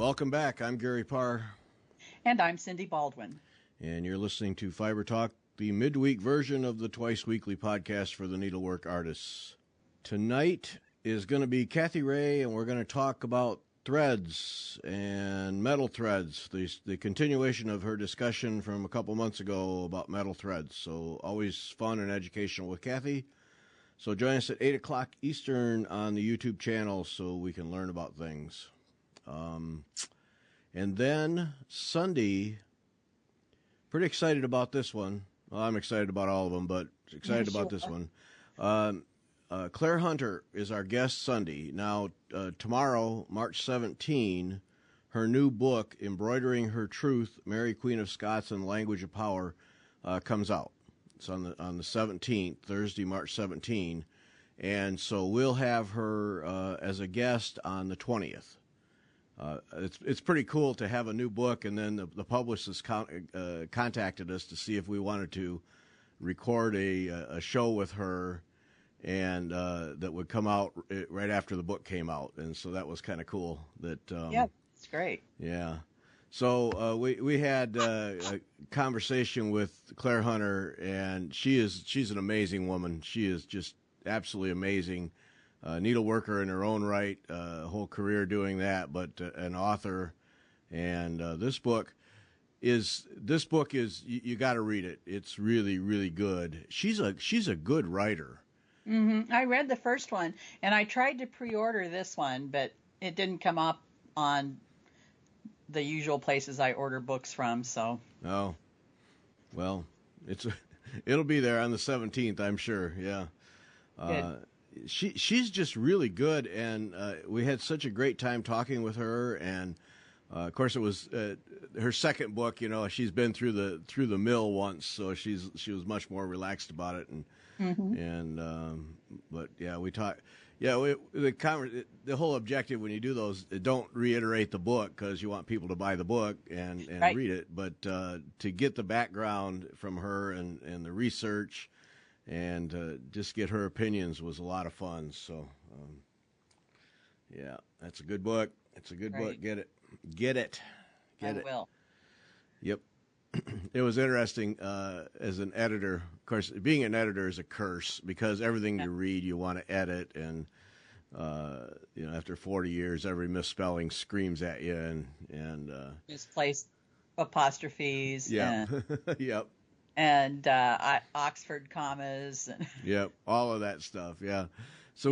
Welcome back. I'm Gary Parr. And I'm Cindy Baldwin. And you're listening to Fiber Talk, the midweek version of the twice-weekly podcast for the needlework artists. Tonight is going to be Cathe Ray, and we're going to talk about threads and metal threads, the continuation of her discussion from a couple months ago about metal threads. So always fun and educational with Cathe. So join us at 8 o'clock Eastern on the YouTube channel so we can learn about things. And then Sunday, pretty excited about this one. Well, I'm excited about all of them, but excited about this one. Clare Hunter is our guest Sunday. Now, tomorrow, March 17, her new book, Embroidering Her Truth, Mary Queen of Scots and the Language of Power, comes out. It's on the 17th, Thursday, March 17. And so we'll have her as a guest on the 20th. It's pretty cool to have a new book, and then the publicist contacted us to see if we wanted to record a show with her, and that would come out right after the book came out, and so that was kind of cool. Yeah, it's great. Yeah, so we had a conversation with Clare Hunter, and she's an amazing woman. She is just absolutely amazing. Needleworker in her own right, whole career doing that, but an author. And this book is you got to read it. It's really, really good. She's a good writer. Mm-hmm. I read the first one, and I tried to pre-order this one, but it didn't come up on the usual places I order books from. So. Oh, well, it'll be there on the 17th, I'm sure. Yeah. Good. She's just really good, and we had such a great time talking with her. And of course, it was her second book. You know, she's been through the mill once, so she was much more relaxed about it. And but yeah, we talked. Yeah, the whole objective when you do those, don't reiterate the book because you want people to buy the book and right. read it, but to get the background from her and the research. And just get her opinions was a lot of fun. So, yeah, that's a good book. It's a good book. Get it. I will. Yep. It was interesting as an editor. Of course, being an editor is a curse because everything you read you want to edit, and after 40 years, every misspelling screams at you and misplaced apostrophes. Yeah. Yep. And Oxford commas. Yep, all of that stuff, yeah. So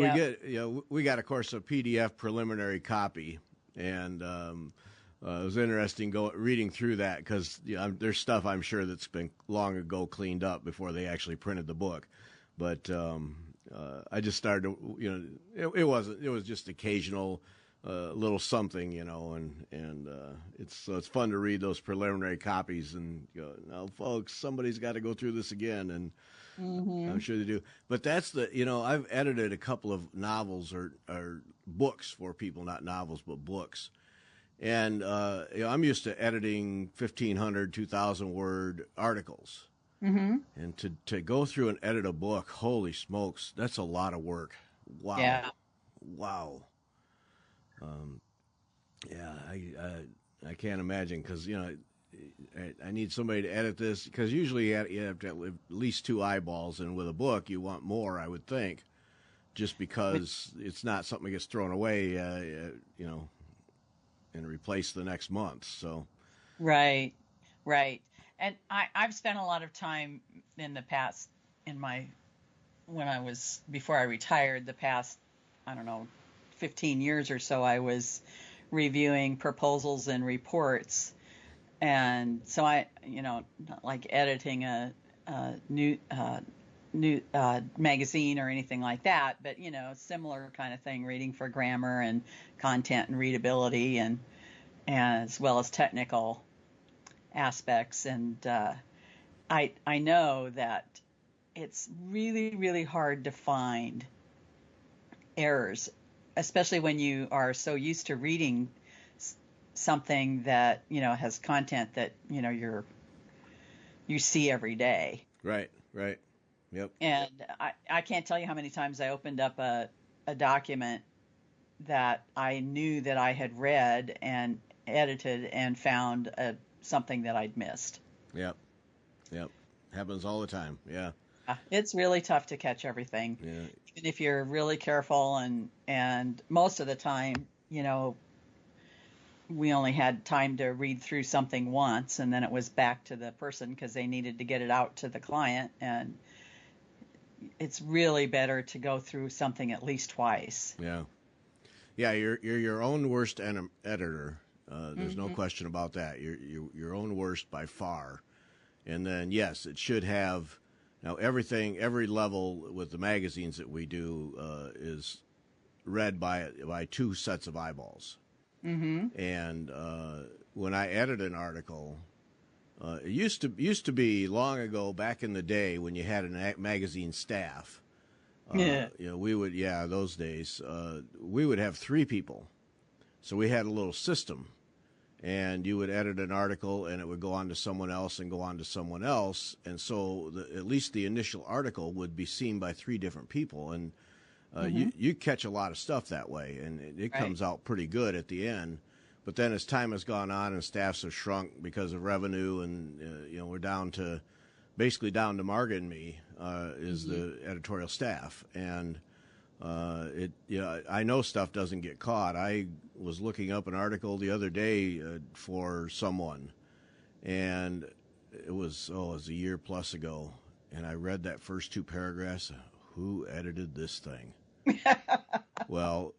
we got, of course, a PDF preliminary copy, and it was interesting reading through that because there's stuff I'm sure that's been long ago cleaned up before they actually printed the book. But I just started to, it was just occasional little something, and it's fun to read those preliminary copies and go, now, folks, somebody's got to go through this again, and I'm sure they do. But that's I've edited a couple of novels or books for people, not novels, but books. And, I'm used to editing 1,500, 2,000 word articles. Mm-hmm. And to go through and edit a book, holy smokes, that's a lot of work. Wow. Yeah. Wow. I can't imagine because I need somebody to edit this because usually you have to have at least 2 eyeballs, and with a book you want more, I would think, just because it's not something that gets thrown away, and replaced the next month. So, right, and I've spent a lot of time in the past before I retired, the past, I don't know, 15 years or so, I was reviewing proposals and reports. And so I, not like editing a new magazine or anything like that, but, similar kind of thing, reading for grammar and content and readability and as well as technical aspects. And I know that it's really, really hard to find errors, especially when you are so used to reading something that has content that you see every day. Right. Yep. And I can't tell you how many times I opened up a document that I knew that I had read, and edited and found something that I'd missed. Yep. Happens all the time. Yeah. It's really tough to catch everything. Yeah. Even if you're really careful, and most of the time, we only had time to read through something once, and then it was back to the person because they needed to get it out to the client. And it's really better to go through something at least twice. Yeah. You're your own worst editor. There's no question about that. You're your own worst by far. And then, yes, it should have. Now, every level with the magazines that we do is read by two sets of eyeballs. Mm-hmm. And when I edit an article, it used to be long ago, back in the day when you had a magazine staff. We would, those days, we would have three people. So we had a little system. And you would edit an article, and it would go on to someone else and go on to someone else. And so at least the initial article would be seen by three different people. And you catch a lot of stuff that way, and it comes out pretty good at the end. But then as time has gone on and staffs have shrunk because of revenue, and we're down to Marga and me is the editorial staff. And I know stuff doesn't get caught. I was looking up an article the other day for someone, and it was a year plus ago, and I read that first two paragraphs. Who edited this thing? Well,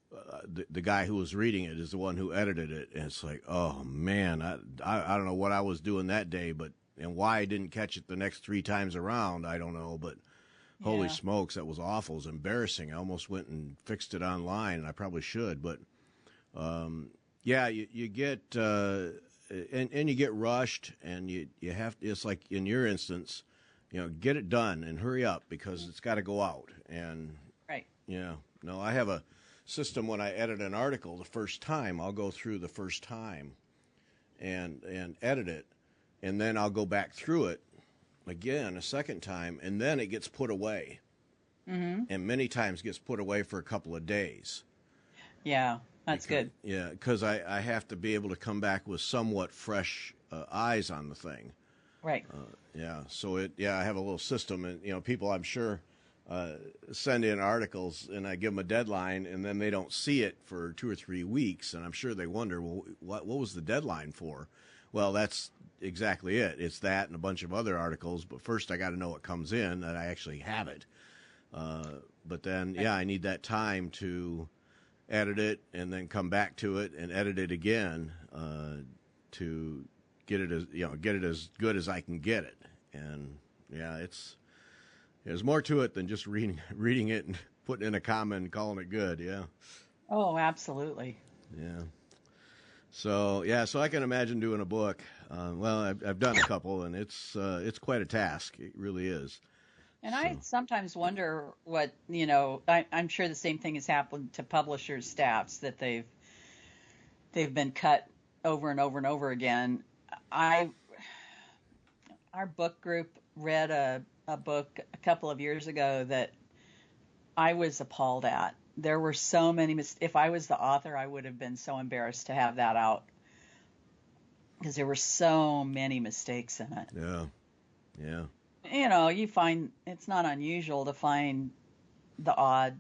the guy who was reading it is the one who edited it, and it's like, oh man, I don't know what I was doing that day, and why I didn't catch it the next three times around, I don't know, but. Holy smokes, that was awful. It was embarrassing. I almost went and fixed it online, and I probably should. But, you get and you get rushed, and you have to, it's like in your instance, get it done and hurry up because it's got to go out. And, I have a system when I edit an article the first time. I'll go through the first time and edit it, and then I'll go back through it again a second time, and then it gets put away. Mm-hmm. And many times gets put away for a couple of days. Yeah, that's good. Yeah, because I have to be able to come back with somewhat fresh eyes on the thing. Right. So I have a little system, and people I'm sure send in articles, and I give them a deadline, and then they don't see it for 2 or 3 weeks, and I'm sure they wonder, well, what was the deadline for? Well, that's exactly it. It's that and a bunch of other articles, but first I got to know what comes in, that I actually have it. But then, I need that time to edit it and then come back to it and edit it again to get it as good as I can get it. And there's more to it than just reading it and putting in a comment and calling it good. Yeah. Oh, absolutely. Yeah. So I can imagine doing a book. I've done a couple, and it's quite a task. It really is. And I sometimes wonder what, I'm sure the same thing has happened to publishers' staffs, that they've been cut over and over and over again. Our book group read a book a couple of years ago that I was appalled at. There were so many if I was the author, I would have been so embarrassed to have that out because there were so many mistakes in it. Yeah. You find it's not unusual to find the odd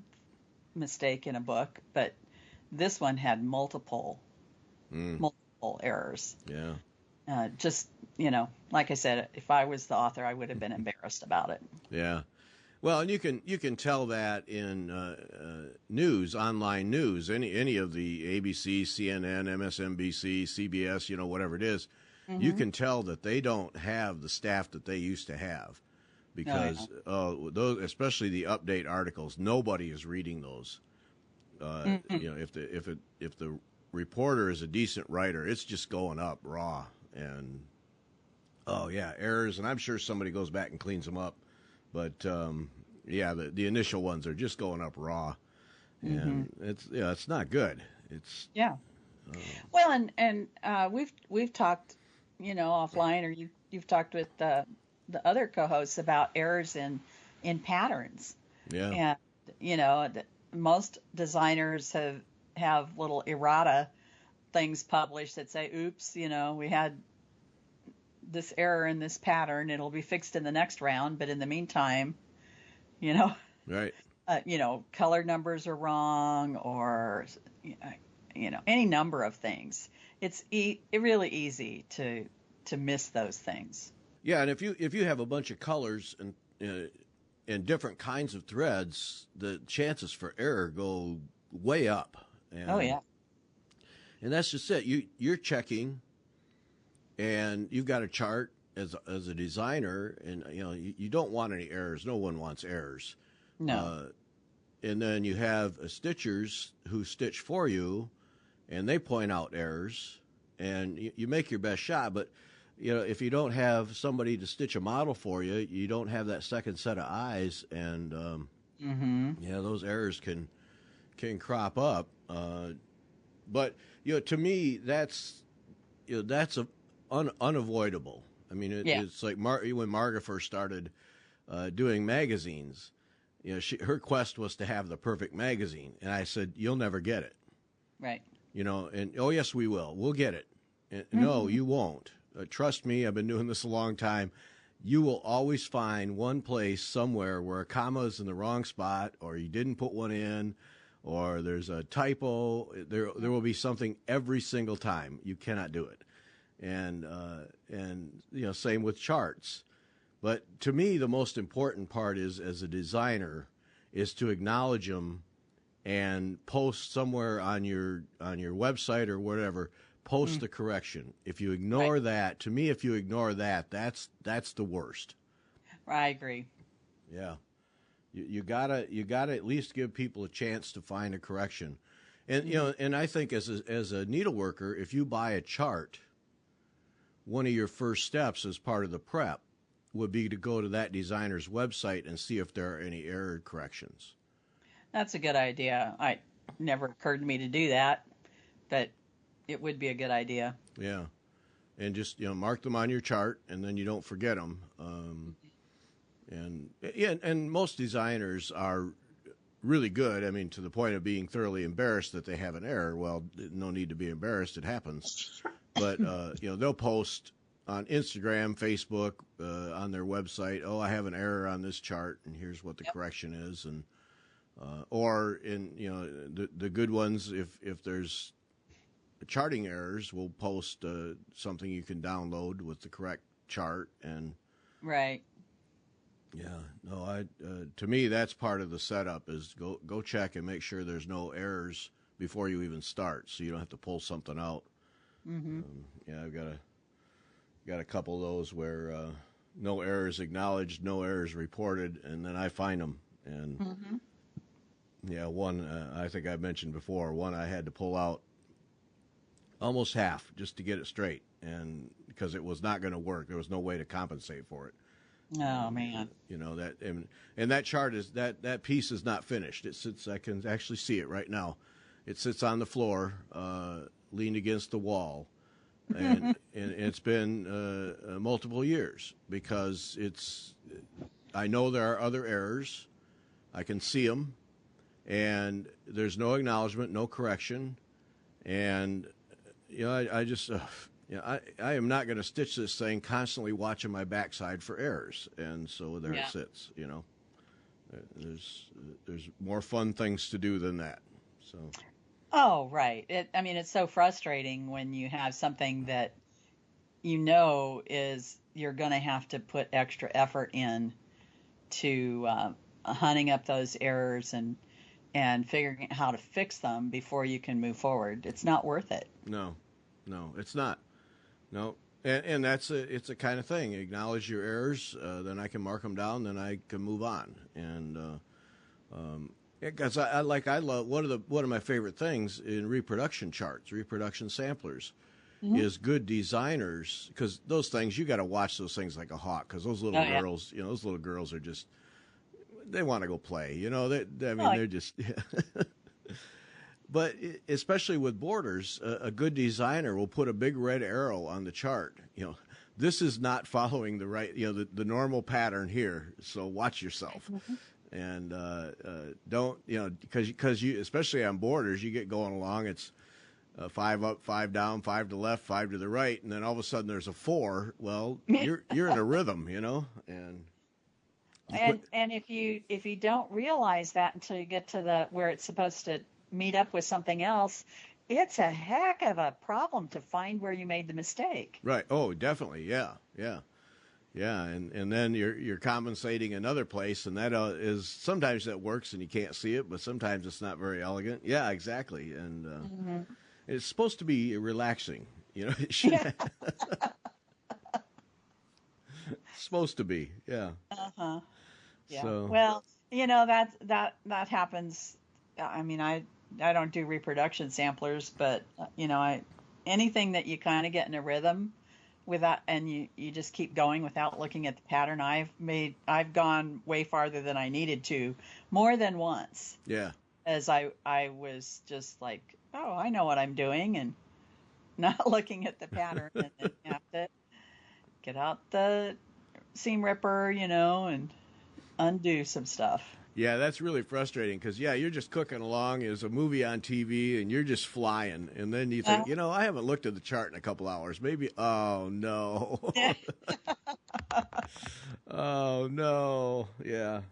mistake in a book, but this one had multiple errors. Yeah. Like I said, if I was the author, I would have been embarrassed about it. Yeah. Well, and you can tell that in news, online news, any of the ABC, CNN, MSNBC, CBS, whatever it is, you can tell that they don't have the staff that they used to have, because those, especially the update articles, nobody is reading those. If the reporter is a decent writer, it's just going up raw, and errors, and I'm sure somebody goes back and cleans them up. But the initial ones are just going up raw, and it's not good. It's well, and we've talked, offline, or you've talked with the other co-hosts about errors in patterns. And most designers have little errata things published that say, oops, we had this error in this pattern. It'll be fixed in the next round. But in the meantime, right. Color numbers are wrong, or, any number of things. It's really easy to miss those things. Yeah, and if you have a bunch of colors and different kinds of threads, the chances for error go way up. And, oh yeah. And that's just it. You're checking, and you've got a chart as a designer, and you don't want any errors. No one wants errors. No. And then you have stitchers who stitch for you, and they point out errors, and you make your best shot. But if you don't have somebody to stitch a model for you, you don't have that second set of eyes, and those errors can crop up. But to me, that's unavoidable. I mean, it's like when Marga first started doing magazines. Her quest was to have the perfect magazine, and I said, "You'll never get it." Right. And oh yes, we will. We'll get it. And, no, you won't. Trust me, I've been doing this a long time. You will always find one place somewhere where a comma is in the wrong spot, or you didn't put one in, or there's a typo. There will be something every single time. You cannot do it. And same with charts. But to me, the most important part is, as a designer, is to acknowledge them and post somewhere on your website or whatever. Post the correction. If you ignore that, to me, if you ignore that, that's the worst. I agree. Yeah, you gotta at least give people a chance to find a correction, and and I think as a needleworker, if you buy a chart, one of your first steps as part of the prep would be to go to that designer's website and see if there are any error corrections. That's a good idea. It never occurred to me to do that, but it would be a good idea. Yeah, and just mark them on your chart, and then you don't forget them. And most designers are really good. I mean, to the point of being thoroughly embarrassed that they have an error. Well, no need to be embarrassed; it happens. But they'll post on Instagram, Facebook, on their website, "Oh, I have an error on this chart, and here's what the correction is." And or in the good ones, if there's charting errors, we'll post something you can download with the correct chart. And right. Yeah, no, to me that's part of the setup is go check and make sure there's no errors before you even start, so you don't have to pull something out. I've got a couple of those where no errors acknowledged, no errors reported, and then I find them. And one I think I mentioned before, one I had to pull out almost half just to get it straight, and because it was not going to work, there was no way to compensate for it. Oh man! That, and that chart is that piece is not finished. It sits. I can actually see it right now. It sits on the floor, leaned against the wall, and it's been multiple years because I know there are other errors. I can see them, and there's no acknowledgement, no correction, and I just. I am not going to stitch this thing constantly watching my backside for errors, and so there it sits. There's more fun things to do than that. So. Oh right. It's so frustrating when you have something that is you're going to have to put extra effort in to hunting up those errors and figuring out how to fix them before you can move forward. It's not worth it. No, it's not. No, and it's a kind of thing. Acknowledge your errors, then I can mark them down, then I can move on. And because I love one of my favorite things in reproduction charts, reproduction samplers, is good designers, because those things you got to watch those things like a hawk, because those little girls, those little girls are just they want to go play. They're just. But especially with borders, a good designer will put a big red arrow on the chart. This is not following the right, the normal pattern here. So watch yourself, and don't, because you, especially on borders, you get going along. It's 5 up, 5 down, 5 to the left, 5 to the right, and then all of a sudden there's a 4. Well, you're in a rhythm, and and if you don't realize that until you get to the where it's supposed to meet up with something else, it's a heck of a problem to find where you made the mistake. Right. Oh, definitely. Yeah. And then you're compensating another place, and that is sometimes that works and you can't see it, but sometimes it's not very elegant. Yeah, exactly. And it's supposed to be relaxing, It should. It's supposed to be. Yeah. Yeah. So. Well, that happens. I mean, I don't do reproduction samplers, but anything that you kind of get in a rhythm without, and you just keep going without looking at the pattern. I've gone way farther than I needed to, more than once. Yeah. As I was just like, oh, I know what I'm doing, and not looking at the pattern, and then you have to get out the seam ripper, and undo some stuff. Yeah, that's really frustrating because, you're just cooking along. There's a movie on TV, and you're just flying. And then you think, I haven't looked at the chart in a couple hours. Maybe, oh, no. Oh, no. Yeah.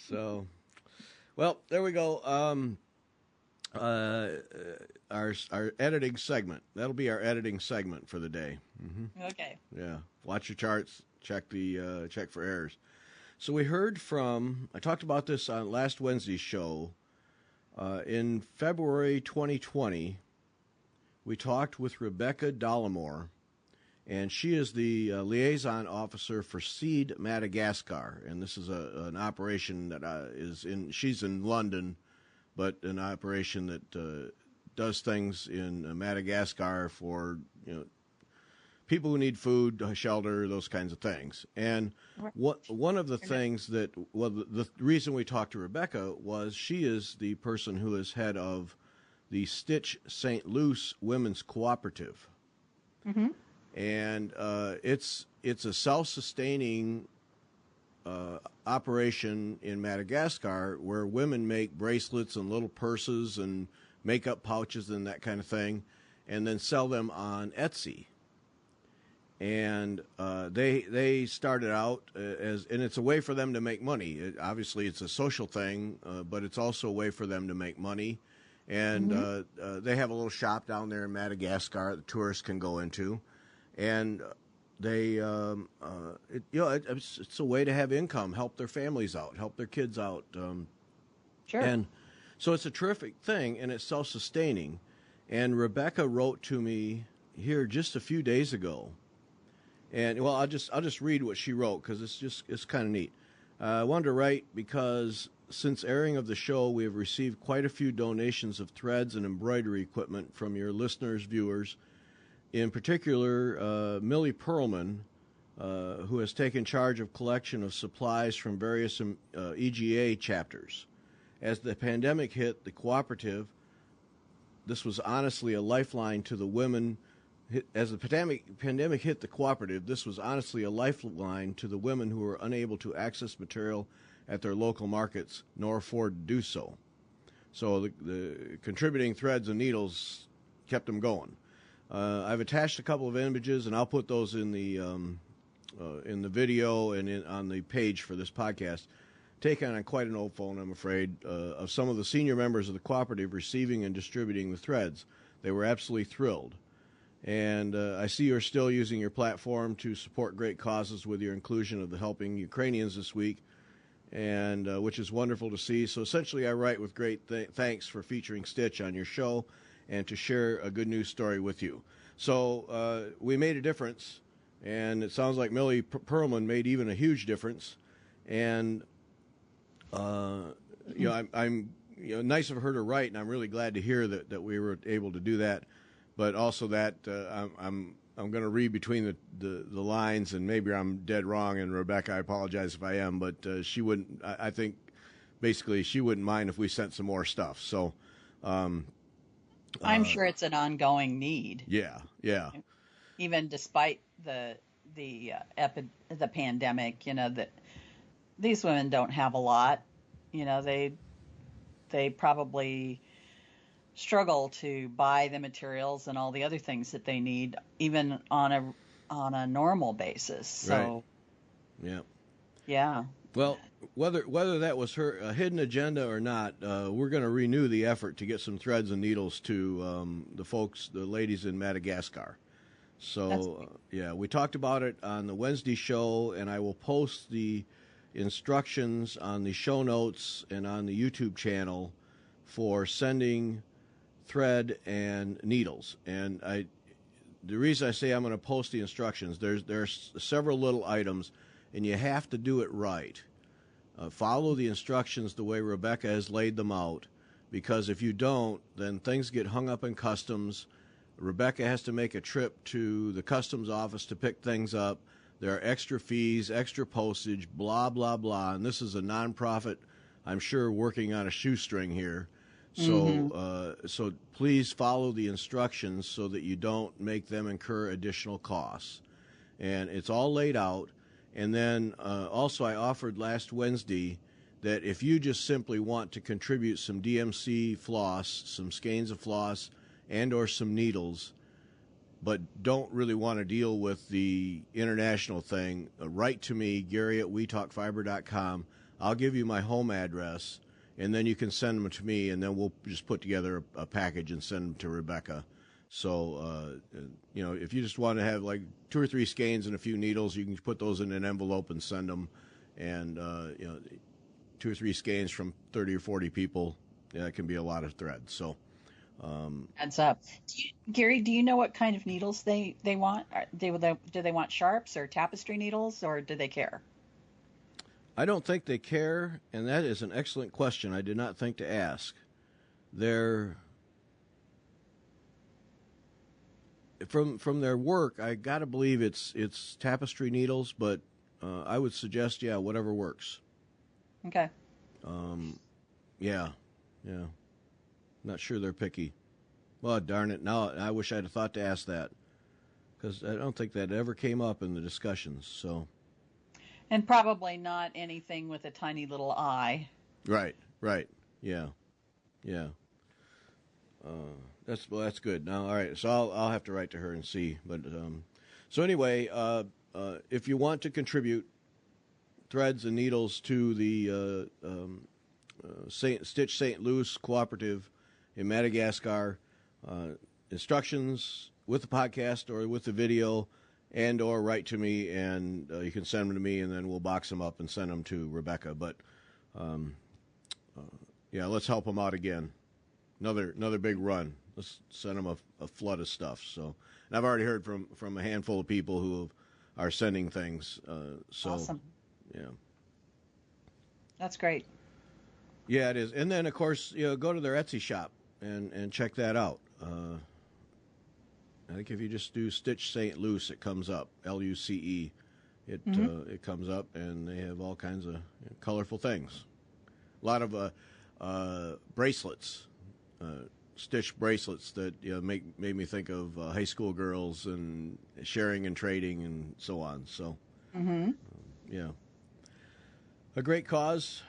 So, well, there we go. Our editing segment. That'll be our editing segment for the day. Okay. Yeah. Watch your charts. Check for errors. So we heard I talked about this on last Wednesday's show. In February 2020, we talked with Rebecca Dollimore, and she is the liaison officer for Seed Madagascar. And this is an operation that she's in London, but an operation that does things in Madagascar for, people who need food, shelter, those kinds of things. And one of the things the reason we talked to Rebecca was she is the person who is head of the Stitch St. Luce Women's Cooperative. And it's a self-sustaining operation in Madagascar where women make bracelets and little purses and makeup pouches and that kind of thing, and then sell them on Etsy. And they started out and it's a way for them to make money. Obviously, it's a social thing, but it's also a way for them to make money. And they have a little shop down there in Madagascar that tourists can go into, and they it's a way to have income, help their families out, help their kids out. Sure. And so it's a terrific thing, and it's self-sustaining. And Rebecca wrote to me here just a few days ago. And I'll just read what she wrote because it's kind of neat. I wanted to write because since airing of the show, we have received quite a few donations of threads and embroidery equipment from your listeners, viewers. In particular, Millie Perlman, who has taken charge of collection of supplies from various EGA chapters. As the pandemic hit the cooperative, this was honestly a lifeline to the women. As the pandemic hit the cooperative, this was honestly a lifeline to the women who were unable to access material at their local markets nor afford to do so. So the contributing threads and needles kept them going. I've attached a couple of images, and I'll put those in the video and on the page for this podcast. Taken on quite an old phone, I'm afraid, of some of the senior members of the cooperative receiving and distributing the threads. They were absolutely thrilled. And I see you're still using your platform to support great causes with your inclusion of the Helping Ukrainians this week, and which is wonderful to see. So essentially, I write with great thanks for featuring Stitch on your show and to share a good news story with you. So we made a difference, and it sounds like Millie Perlman made even a huge difference. And I'm nice of her to write, and I'm really glad to hear that we were able to do that. But also that I'm going to read between the lines, and maybe I'm dead wrong. And Rebecca, I apologize if I am, but she wouldn't. I think basically she wouldn't mind if we sent some more stuff. So I'm sure it's an ongoing need. Yeah. Even despite the pandemic, that these women don't have a lot. They probably struggle to buy the materials and all the other things that they need, even on a normal basis. So, right. Yeah. Well, whether that was her hidden agenda or not, we're going to renew the effort to get some threads and needles to the ladies in Madagascar. So, we talked about it on the Wednesday show, and I will post the instructions on the show notes and on the YouTube channel for sending thread and needles. And the reason I say I'm going to post the instructions, there's several little items, and you have to do it right. Follow the instructions the way Rebecca has laid them out, because if you don't, then things get hung up in customs. Rebecca has to make a trip to the customs office to pick things up. There are extra fees, extra postage, blah, blah, blah. And this is a nonprofit, I'm sure, working on a shoestring here. So, so please follow the instructions so that you don't make them incur additional costs. And it's all laid out. And then also I offered last Wednesday that if you just simply want to contribute some DMC floss, some skeins of floss, and or some needles, but don't really want to deal with the international thing, write to me, Gary at WeTalkFiber.com. I'll give you my home address, and then you can send them to me, and then we'll just put together a package and send them to Rebecca. So, if you just want to have like 2 or 3 skeins and a few needles, you can put those in an envelope and send them. And, 2 or 3 skeins from 30 or 40 people, it can be a lot of thread. So, adds up. Gary, do you know what kind of needles they want? Do they want sharps or tapestry needles, or do they care? I don't think they care, and that is an excellent question. I did not think to ask. They're from their work, I got to believe it's tapestry needles, but I would suggest, whatever works. Okay. Yeah. Not sure they're picky. Well, darn it. Now I wish I'd have thought to ask that, because I don't think that ever came up in the discussions. So. And probably not anything with a tiny little eye. Right. Yeah. That's good. Now, all right. So I'll have to write to her and see. But so anyway, if you want to contribute threads and needles to the Stitch St. Luce Cooperative in Madagascar, instructions with the podcast or with the video, and or write to me, and you can send them to me, and then we'll box them up and send them to Rebecca. But let's help them out again. Another big run. Let's send them a flood of stuff. So, and I've already heard from a handful of people who are sending things. So, awesome. Yeah. That's great. Yeah, it is. And then, of course, go to their Etsy shop and check that out. I think if you just do Stitch St. Luce, it comes up, Luce. It comes up, and they have all kinds of colorful things. A lot of bracelets, stitch bracelets that made me think of high school girls and sharing and trading and so on. So, a great cause.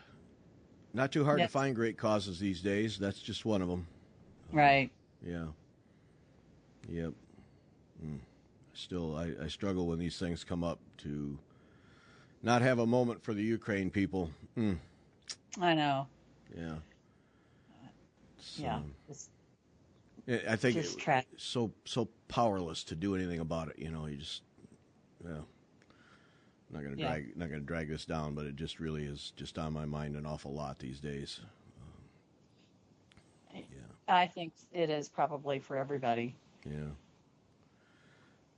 Not too hard to find great causes these days. That's just one of them. Right. Yep. Still, I struggle when these things come up to not have a moment for the Ukraine people. I know. Yeah. It's I think it's so powerless to do anything about it. You just, not gonna drag this down, but it just really is just on my mind an awful lot these days. I think it is probably for everybody. Yeah.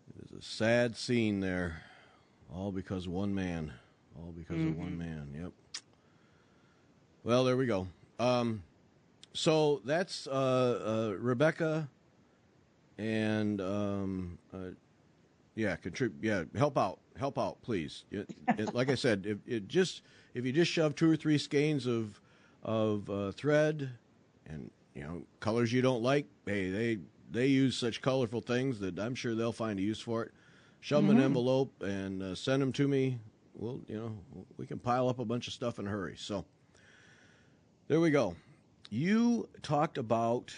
It is a sad scene there, all because of one man. All because of one man. Yep. Well, there we go. So that's Rebecca, and help out, please. Like I said, if you just shove 2 or 3 skeins of thread, and colors you don't like, hey, they use such colorful things that I'm sure they'll find a use for it. Shove them in an envelope and send them to me. Well, we can pile up a bunch of stuff in a hurry. So there we go. You talked about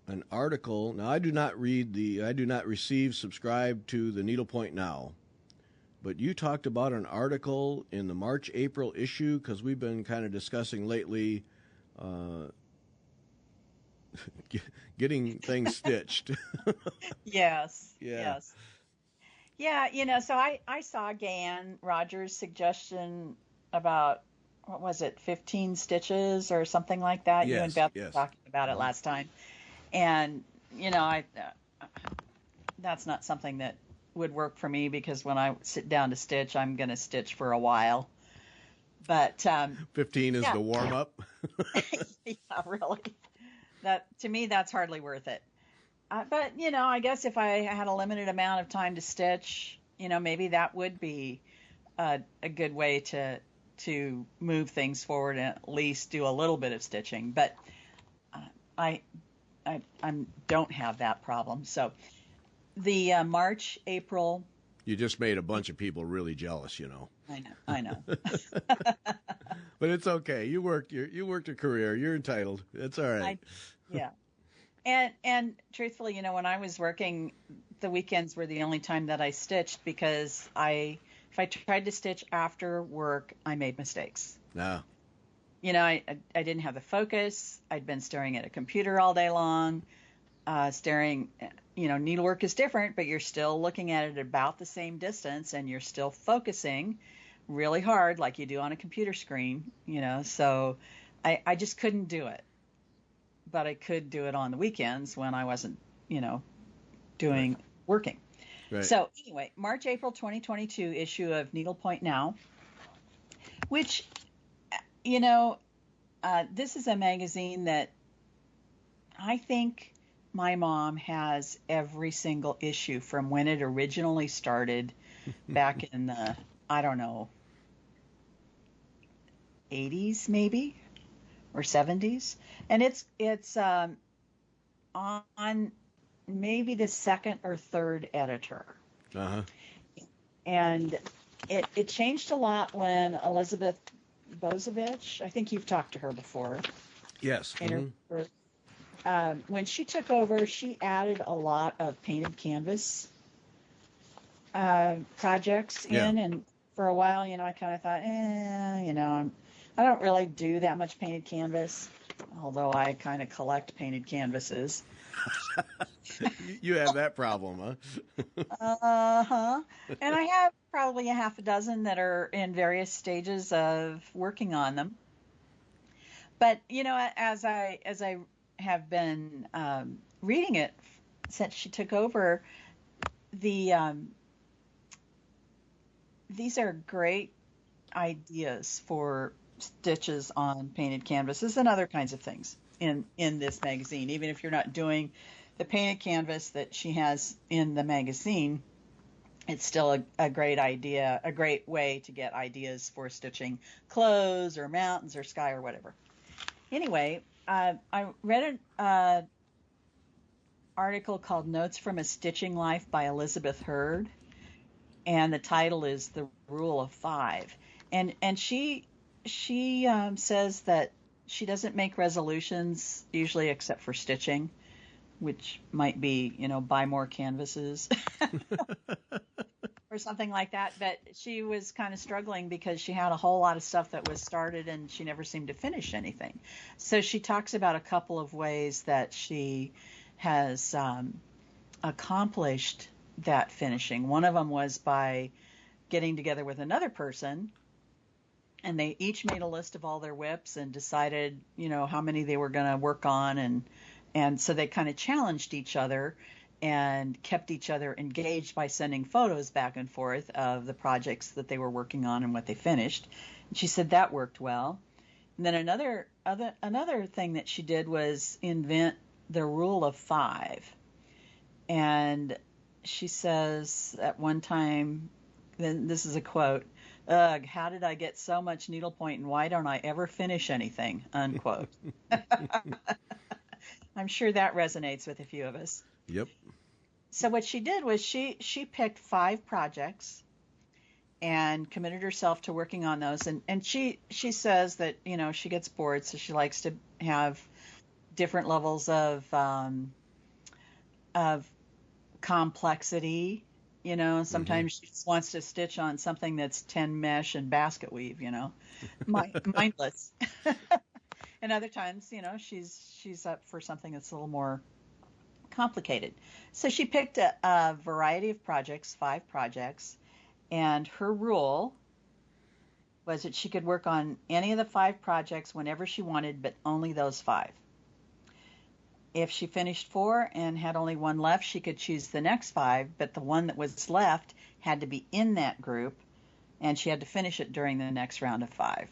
an article. Now, I do not subscribe to the Needlepoint Now, but you talked about an article in the March-April issue, because we've been kind of discussing lately getting things stitched. Yes. Yeah. Yes. Yeah, so I saw Gan Rogers' suggestion about, what was it, 15 stitches or something like that? You and Yes, Beth were yes. talking about it last time. And, I that's not something that would work for me, because when I sit down to stitch, I'm going to stitch for a while. But 15 is yeah. the warm-up? Yeah, really. To me, that's hardly worth it. But, I guess if I had a limited amount of time to stitch, maybe that would be a good way to move things forward and at least do a little bit of stitching. But I don't have that problem. So the March, April. You just made a bunch of people really jealous, I know. But it's okay. You worked a career. You're entitled. It's all right. Yeah. And truthfully, when I was working, the weekends were the only time that I stitched, because if I tried to stitch after work, I made mistakes. No. I didn't have the focus. I'd been staring at a computer all day long, needlework is different, but you're still looking at it about the same distance, and you're still focusing really hard like you do on a computer screen, so I just couldn't do it. But I could do it on the weekends when I wasn't, working. Right. So anyway, March, April 2022 issue of Needlepoint Now, which, this is a magazine that I think my mom has every single issue from when it originally started back in the, I don't know, 80s maybe, or 70s. And it's on maybe the second or third editor. Uh-huh. And it changed a lot when Elizabeth Bozovich, I think you've talked to her before. Yes. Mm-hmm. When she took over, she added a lot of painted canvas projects in. And for a while, I kind of thought, I don't really do that much painted canvas, although I kind of collect painted canvases. You have that problem, huh? Uh-huh. And I have probably a half a dozen that are in various stages of working on them. But, as I have been reading it since she took over, these are great ideas for stitches on painted canvases and other kinds of things in this magazine. Even if you're not doing the painted canvas that she has in the magazine, it's still a great idea, a great way to get ideas for stitching clothes or mountains or sky or whatever. Anyway, I read an article called Notes from a Stitching Life by Elizabeth Hurd, and the title is The Rule of Five. And she says that she doesn't make resolutions usually except for stitching, which might be, buy more canvases or something like that. But she was kind of struggling because she had a whole lot of stuff that was started and she never seemed to finish anything. So she talks about a couple of ways that she has accomplished that finishing. One of them was by getting together with another person, and they each made a list of all their whips and decided, how many they were going to work on. And so they kind of challenged each other and kept each other engaged by sending photos back and forth of the projects that they were working on and what they finished. And she said that worked well. And then another thing that she did was invent the rule of five. And she says at one time, then this is a quote, "Ugh, how did I get so much needlepoint and why don't I ever finish anything?" Unquote. I'm sure that resonates with a few of us. Yep. So what she did was she picked 5 projects and committed herself to working on those. And she says that, she gets bored, so she likes to have different levels of complexity. Mm-hmm. Sometimes she just wants to stitch on something that's 10 mesh and basket weave, mindless. And other times, she's up for something that's a little more complicated. So she picked a variety of projects, 5 projects, and her rule was that she could work on any of the 5 projects whenever she wanted, but only those 5. If she finished 4 and had only one left, she could choose the next 5, but the one that was left had to be in that group, and she had to finish it during the next round of 5.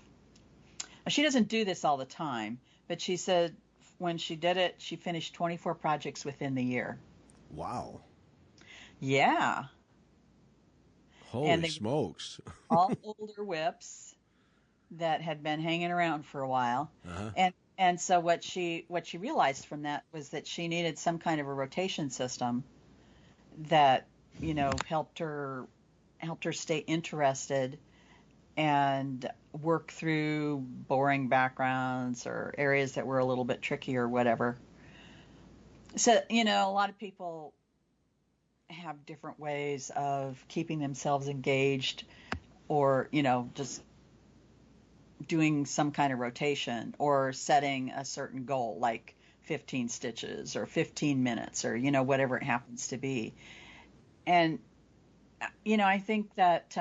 Now, she doesn't do this all the time, but she said when she did it, she finished 24 projects within the year. Wow. Yeah. And Holy they were smokes. all older whips that had been hanging around for a while. Uh-huh. And so what she realized from that was that she needed some kind of a rotation system that, helped her stay interested and work through boring backgrounds or areas that were a little bit tricky or whatever. So, a lot of people have different ways of keeping themselves engaged or, just doing some kind of rotation or setting a certain goal like 15 stitches or 15 minutes or whatever it happens to be. And I think that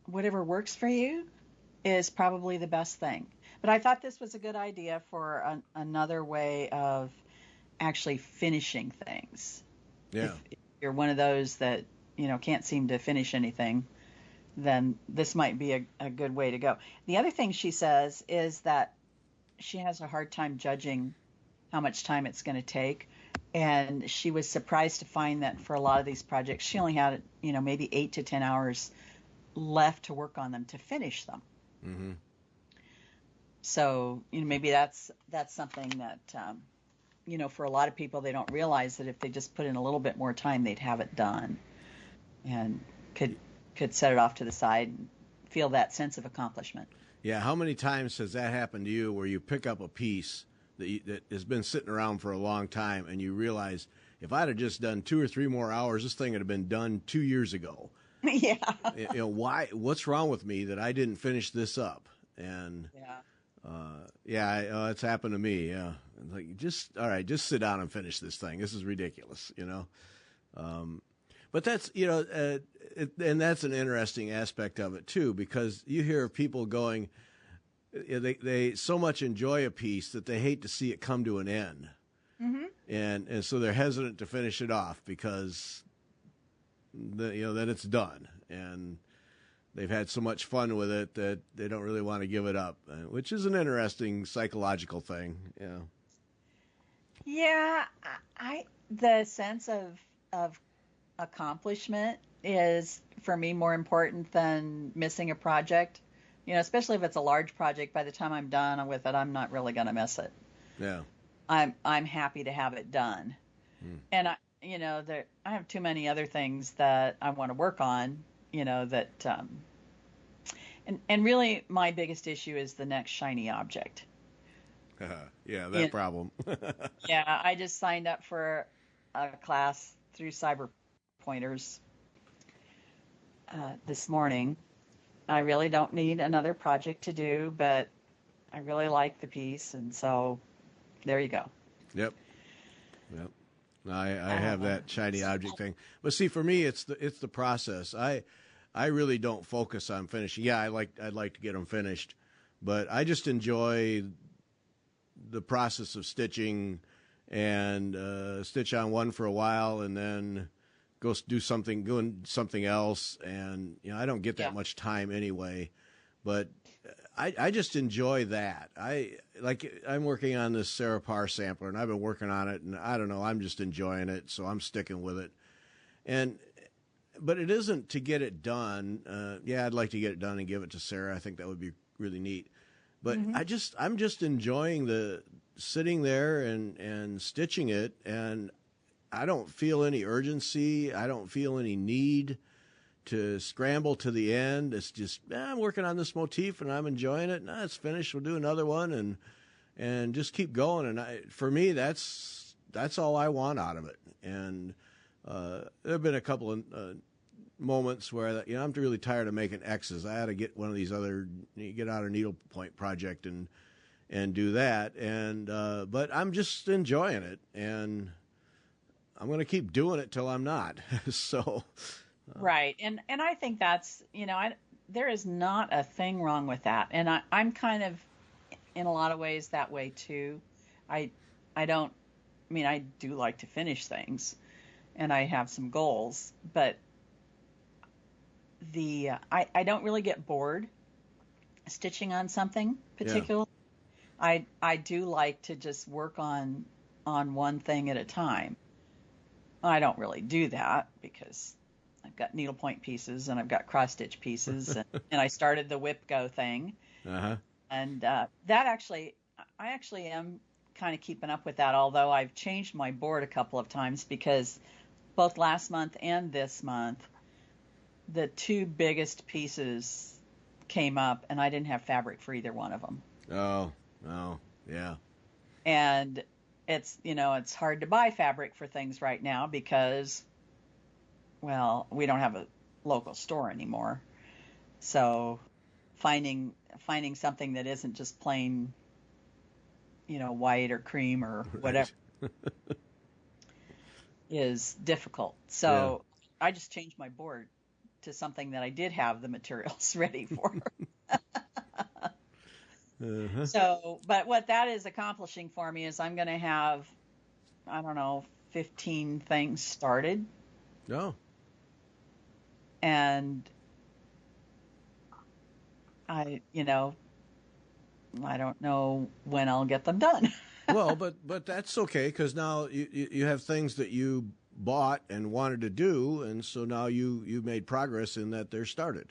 whatever works for you is probably the best thing. But I thought this was a good idea for another way of actually finishing things. Yeah. If you're one of those that can't seem to finish anything, then this might be a good way to go. The other thing she says is that she has a hard time judging how much time it's going to take. And she was surprised to find that for a lot of these projects, she only had, maybe 8 to 10 hours left to work on them to finish them. Mm-hmm. So, maybe that's something that, for a lot of people, they don't realize that if they just put in a little bit more time, they'd have it done and could set it off to the side and feel that sense of accomplishment. Yeah. How many times has that happened to you where you pick up a piece that has been sitting around for a long time and you realize if I'd have just done 2 or 3 more hours, this thing would have been done 2 years ago. Yeah. Why? What's wrong with me that I didn't finish this up? And it's happened to me. Yeah, like just sit down and finish this thing. This is ridiculous, But that's and that's an interesting aspect of it too, because you hear people going, they so much enjoy a piece that they hate to see it come to an end, Mm-hmm. and so they're hesitant to finish it off because that it's done and they've had so much fun with it that they don't really want to give it up, which is an interesting psychological thing. Yeah. Yeah, the sense of accomplishment is for me more important than missing a project. Especially if it's a large project. By the time I'm done with it, I'm not really going to miss it. Yeah. I'm happy to have it done. And I have too many other things that I want to work on, that and really my biggest issue is the next shiny object. Yeah, that problem. Yeah, I just signed up for a class through Cyber Pointers this morning. I really don't need another project to do, but I really like the piece, and so there you go. Yep. I have that shiny object thing, but see, for me, it's the process. I really don't focus on finishing. Yeah, I'd like to get them finished, but I just enjoy the process of stitching and stitch on one for a while and then go do something else. And I don't get that much time anyway, but I just enjoy that. I'm working on this Sarah Parr sampler, and I've been working on it, and I don't know, I'm just enjoying it, so I'm sticking with it. But it isn't to get it done. I'd like to get it done and give it to Sarah. I think that would be really neat. But I'm just enjoying the sitting there and stitching it, and I don't feel any urgency. I don't feel any need to scramble to the end. It's just I'm working on this motif and I'm enjoying it. It's finished. We'll do another one, and just keep going. And for me, that's all I want out of it. And there have been a couple of moments where, you know, I'm really tired of making X's. I had to get one of these other, get out a needlepoint project and do that. And but I'm just enjoying it, and I'm going to keep doing it till I'm not. So. Right. And I think that's, you know, there is not a thing wrong with that. And I'm kind of, in a lot of ways, that way too. I do like to finish things, and I have some goals, but I don't really get bored stitching on something particular. Yeah. I do like to just work on one thing at a time. I don't really do that because I've got needlepoint pieces and I've got cross stitch pieces, and I started the whip go thing. Uh-huh. And I actually am kind of keeping up with that, although I've changed my board a couple of times because both last month and this month, the two biggest pieces came up and I didn't have fabric for either one of them. Oh, yeah. And it's, you know, it's hard to buy fabric for things right now because, well, we don't have a local store anymore. So finding something that isn't just plain, you know, white or cream or whatever is difficult. So yeah. I just changed my board to something that I did have the materials ready for. Uh-huh. So, but what that is accomplishing for me is I'm going to have, 15 things started. Oh. And I don't know when I'll get them done. Well, but that's okay, because now you have things that you bought and wanted to do, and so now you made progress in that they're started.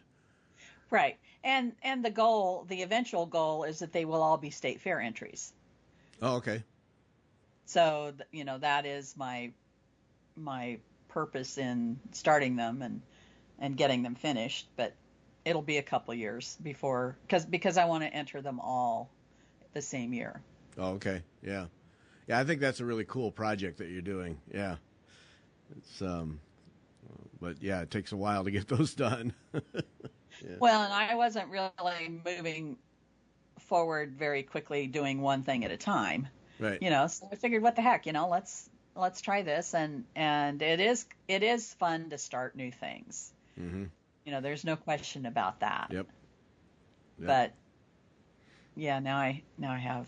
Right. And the eventual goal is that they will all be state fair entries. Oh, okay. So, that is my purpose in starting them and getting them finished, but it'll be a couple years before, because I want to enter them all the same year. Oh, okay. Yeah. Yeah, I think that's a really cool project that you're doing. Yeah. It's but yeah, it takes a while to get those done. Yeah. Well, and I wasn't really moving forward very quickly doing one thing at a time. Right. So I figured, what the heck, let's try this, and it is fun to start new things. Mm-hmm. There's no question about that. Yep. But yeah, now I have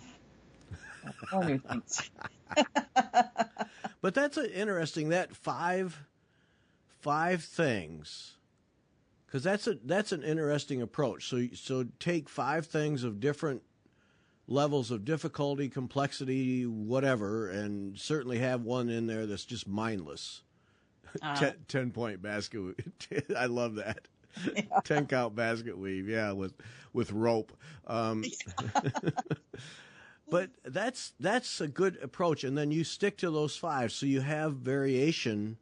more new things. But that's interesting, that five things, because that's an interesting approach. So take 5 things of different levels of difficulty, complexity, whatever, and certainly have one in there that's just mindless. 10-point basket weave. I love that. Yeah. 10-count basket weave, yeah, with rope. But that's a good approach, and then you stick to those 5, so you have variation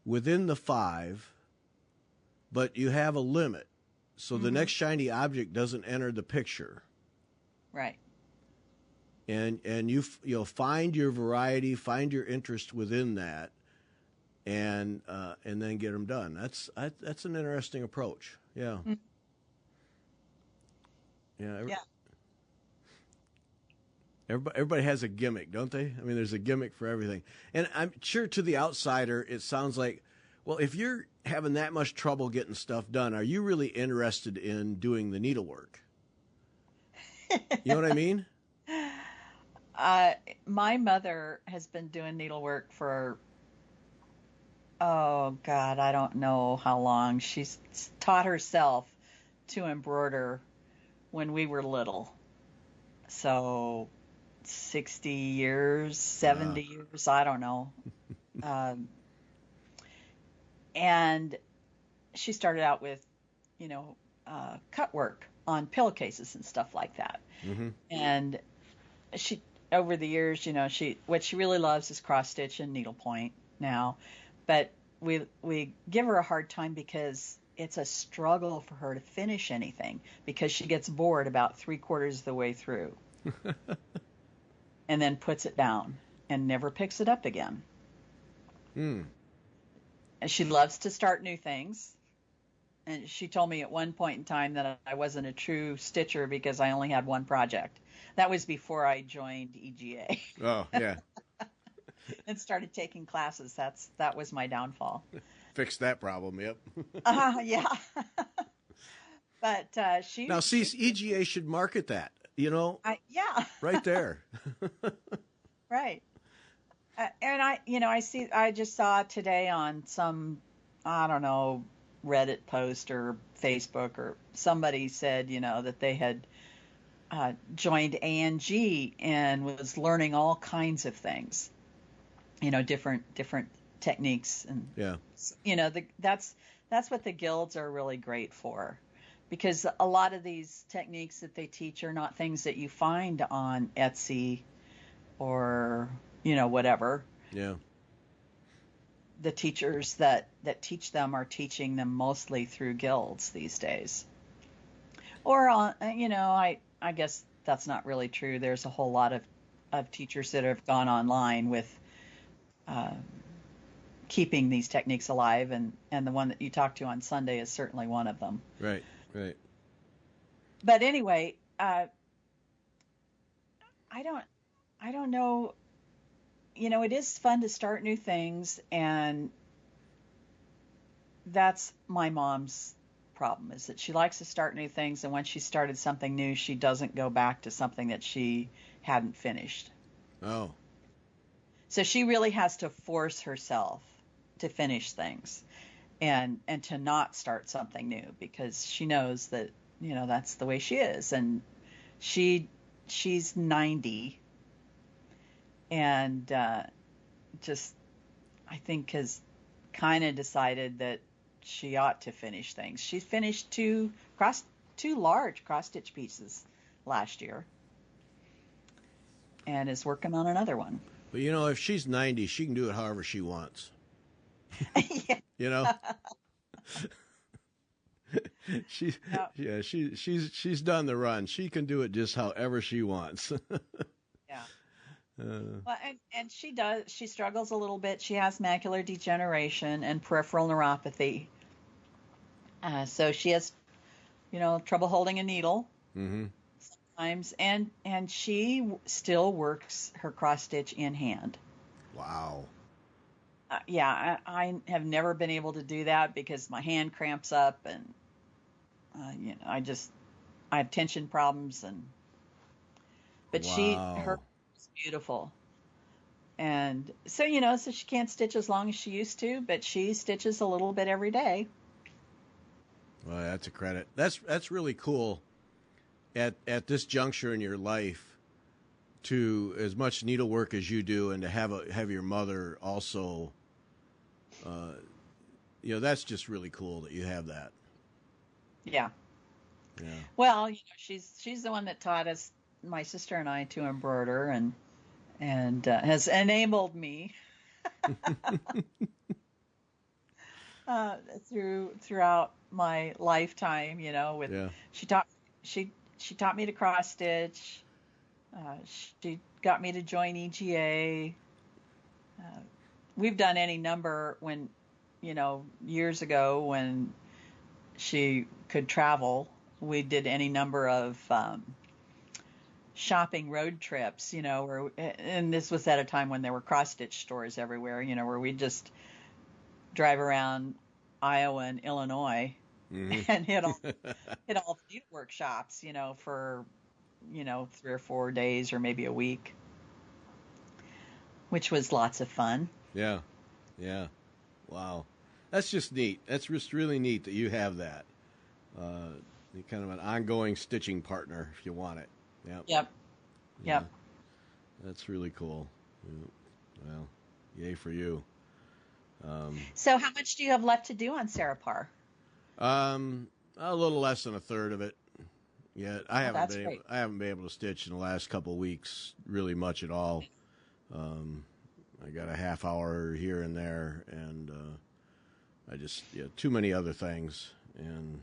within the 5, but you have a limit, so the next shiny object doesn't enter the picture. Right. And you'll find your variety, find your interest within that, and then get them done. That's an interesting approach. Yeah. Mm-hmm. Yeah. Everybody has a gimmick, don't they? I mean, there's a gimmick for everything. And I'm sure to the outsider, it sounds like, well, if you're having that much trouble getting stuff done, are you really interested in doing the needlework? You know what I mean? My mother has been doing needlework for, oh God, I don't know how long. She's taught herself to embroider when we were little. So 60 years, 70 years, I don't know. And she started out with, cut work on pillowcases and stuff like that. Mm-hmm. And she, over the years, what she really loves is cross stitch and needlepoint now. But we give her a hard time because it's a struggle for her to finish anything, because she gets bored about 3/4 of the way through. and then puts it down and never picks it up again. Hmm. And she loves to start new things. And she told me at one point in time that I wasn't a true stitcher because I only had one project. That was before I joined EGA. Oh, yeah. And started taking classes. That was my downfall. Fix that problem, yep. Yeah. But she... Now, see, EGA should market that, you know? Yeah. Right there. Right. And I just saw today on some, I don't know, Reddit post or Facebook, or somebody said, that they had joined ANG and was learning all kinds of things, different techniques. And, yeah, that's what the guilds are really great for, because a lot of these techniques that they teach are not things that you find on Etsy or, whatever. Yeah. The teachers that teach them are teaching them mostly through guilds these days. Or, I guess that's not really true. There's a whole lot of teachers that have gone online with keeping these techniques alive, and the one that you talked to on Sunday is certainly one of them. Right. But anyway, I don't know. It is fun to start new things, and that's my mom's problem, is that she likes to start new things, and when she started something new, she doesn't go back to something that she hadn't finished. Oh. So she really has to force herself to finish things and to not start something new, because she knows that, that's the way she is. And she's 90 and just, I think, has kind of decided that she ought to finish things. She finished two large cross-stitch pieces last year and is working on another one. But, if she's 90, she can do it however she wants. Yeah. She's done the run. She can do it just however she wants. Yeah. Well, and she struggles a little bit. She has macular degeneration and peripheral neuropathy. So she has, trouble holding a needle sometimes, and she still works her cross stitch in hand. Wow. Yeah, I have never been able to do that because my hand cramps up, and I have tension problems, but wow. her is beautiful. And so, so she can't stitch as long as she used to, but she stitches a little bit every day. Well, that's a credit. That's really cool at this juncture in your life, to as much needlework as you do, and to have your mother also. That's just really cool that you have that. Yeah. Yeah. Well, she's the one that taught us, my sister and I, to embroider, and has enabled me throughout my lifetime. She taught me to cross stitch. She got me to join EGA. We've done any number when, years ago when she could travel, we did any number of shopping road trips, and this was at a time when there were cross-stitch stores everywhere, where we'd just drive around Iowa and Illinois and hit all the needlework shops, for, 3 or 4 days or maybe a week, which was lots of fun. Yeah. Wow. That's just neat. That's just really neat that you have that. Kind of an ongoing stitching partner if you want it. Yep. Yep. Yeah. Yep. That's really cool. Well, yay for you. So how much do you have left to do on Sarapar? A little less than a third of it. Yet I haven't been able to stitch in the last couple of weeks really much at all. I got a half hour here and there, and I just too many other things, and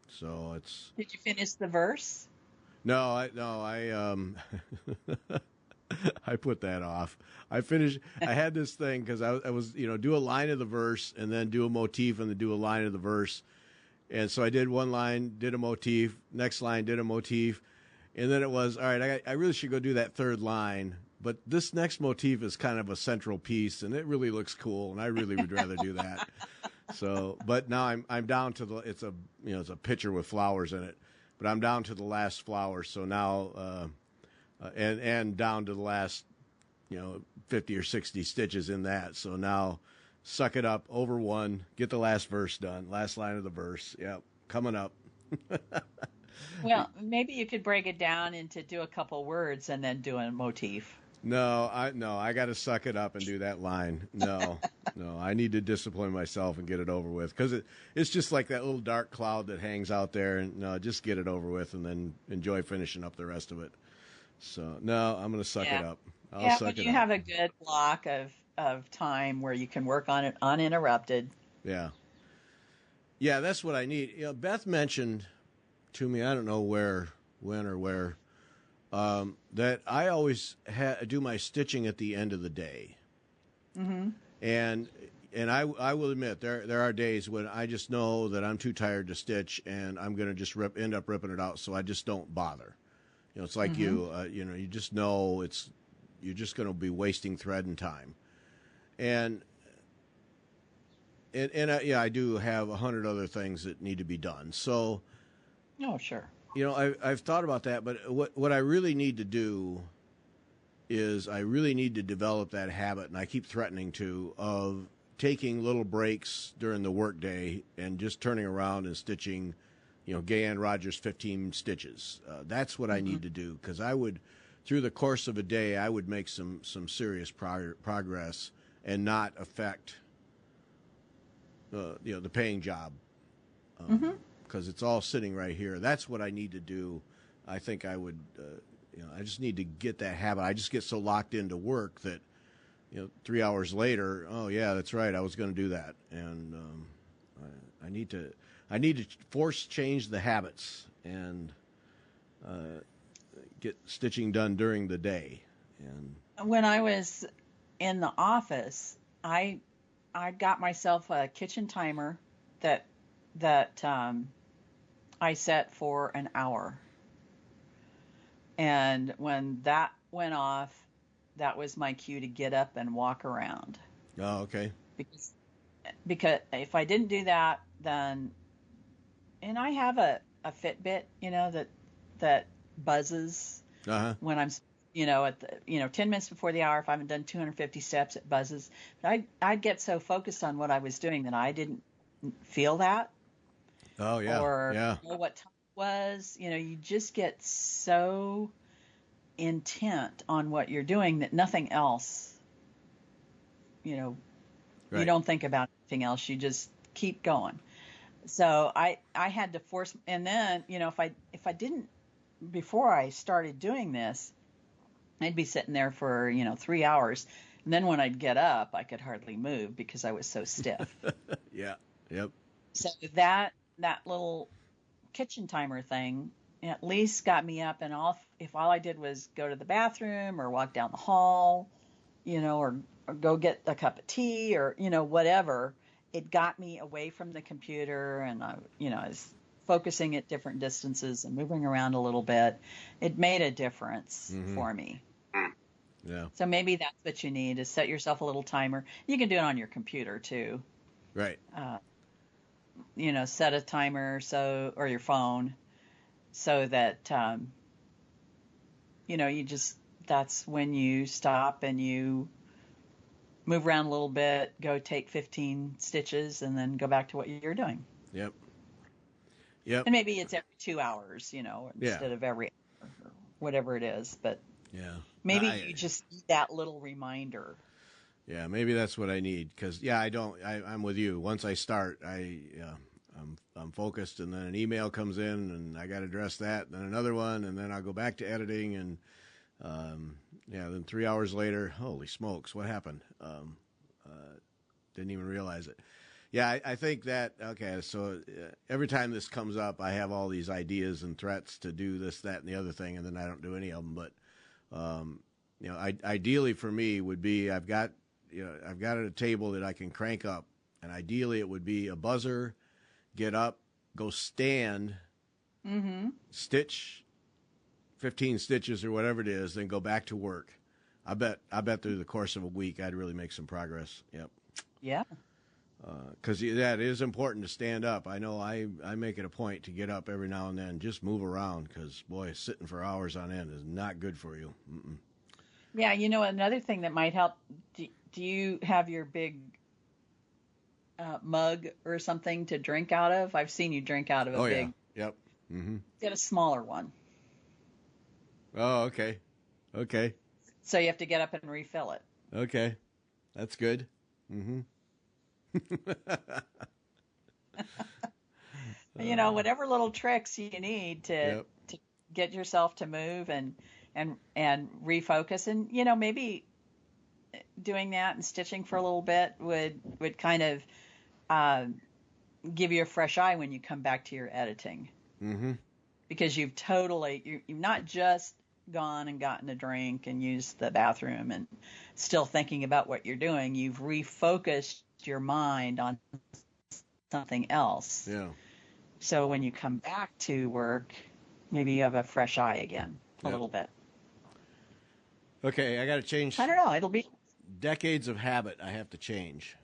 so it's. Did you finish the verse? No, I I put that off. I had this thing because I was, do a line of the verse and then do a motif and then do a line of the verse. And so I did one line, did a motif, next line, did a motif. And then it was, all right, I really should go do that third line. But this next motif is kind of a central piece, and it really looks cool, and I really would rather do that. So, but now I'm down to it's a pitcher with flowers in it, but I'm down to the last flower. So now, and down to the last, 50 or 60 stitches in that. So now, suck it up, over one, get the last verse done, last line of the verse. Yep, coming up. Well, maybe you could break it down into do a couple words and then do a motif. No, I got to suck it up and do that line. No, I need to discipline myself and get it over with because it's just like that little dark cloud that hangs out there. And no, just get it over with and then enjoy finishing up the rest of it. So no, I'm going to suck it up. I'll suck it up. But you have a good block of time where you can work on it uninterrupted. Yeah. Yeah, that's what I need. Beth mentioned to me, I don't know when or where, that I always do my stitching at the end of the day. Mm-hmm. And I will admit there are days when I just know that I'm too tired to stitch and I'm going to just end up ripping it out, so I just don't bother. It's like you just know you're just going to be wasting thread and time. And I do have 100 other things that need to be done. So, oh, sure. I've thought about that, but what I really need to do is I really need to develop that habit, and I keep threatening to, of taking little breaks during the workday and just turning around and stitching, Gay Ann Rogers 15 stitches. That's what I need to do, because I would, through the course of a day, I would make some serious progress and not affect, the paying job. Because it's all sitting right here. That's what I need to do. I think I would, I just need to get that habit. I just get so locked into work that, 3 hours later, oh yeah, that's right, I was going to do that, and I need to force change the habits and get stitching done during the day. And when I was in the office, I got myself a kitchen timer that I set for an hour. And when that went off, that was my cue to get up and walk around. Oh, okay. Because if I didn't do that, then, and I have a Fitbit, that buzzes when I'm, at the, 10 minutes before the hour, if I haven't done 250 steps, it buzzes. But I'd get so focused on what I was doing that I didn't feel that. Oh, yeah. Or know what time it was. You just get so intent on what you're doing that nothing else, you don't think about anything else. You just keep going. So I had to force, and then, if I didn't, before I started doing this, I'd be sitting there for, 3 hours. And then when I'd get up, I could hardly move because I was so stiff. Yeah. Yep. So that little kitchen timer thing at least got me up, and if all I did was go to the bathroom or walk down the hall, or go get a cup of tea or, whatever, it got me away from the computer, and I was focusing at different distances and moving around a little bit. It made a difference for me. Yeah. So maybe that's what you need, is set yourself a little timer. You can do it on your computer too. Right. Set a timer or your phone so that, that's when you stop and you move around a little bit, go take 15 stitches, and then go back to what you're doing. Yep. And maybe it's every 2 hours, instead of every hour, or whatever it is. But maybe you just need that little reminder. Yeah, maybe that's what I need, because I'm with you. Once I start, I'm focused, and then an email comes in, and I got to address that, and then another one, and then I'll go back to editing, and then 3 hours later, holy smokes, what happened? Didn't even realize it. Yeah, I think that, okay, so every time this comes up, I have all these ideas and threats to do this, that, and the other thing, and then I don't do any of them, but Ideally for me would be I've got a table that I can crank up, and ideally it would be a buzzer, get up, go stand, stitch 15 stitches or whatever it is, then go back to work. I bet through the course of a week I'd really make some progress. Yep. Yeah. Because that is important to stand up. I know I make it a point to get up every now and then, just move around, because, boy, sitting for hours on end is not good for you. Mm-mm. Yeah, another thing that might help, do you have your big mug or something to drink out of? I've seen you drink out of a big. Yeah. Yep. Mm-hmm. Get a smaller one. Oh, okay. Okay. So you have to get up and refill it. Okay. That's good. Mm-hmm. Whatever little tricks you need to get yourself to move and refocus, and maybe doing that and stitching for a little bit would kind of give you a fresh eye when you come back to your editing, because you've not just gone and gotten a drink and used the bathroom and still thinking about what you're doing. You've refocused your mind on something else. Yeah. So when you come back to work, maybe you have a fresh eye again a little bit. Okay, I got to change. I don't know. It'll be decades of habit. I have to change.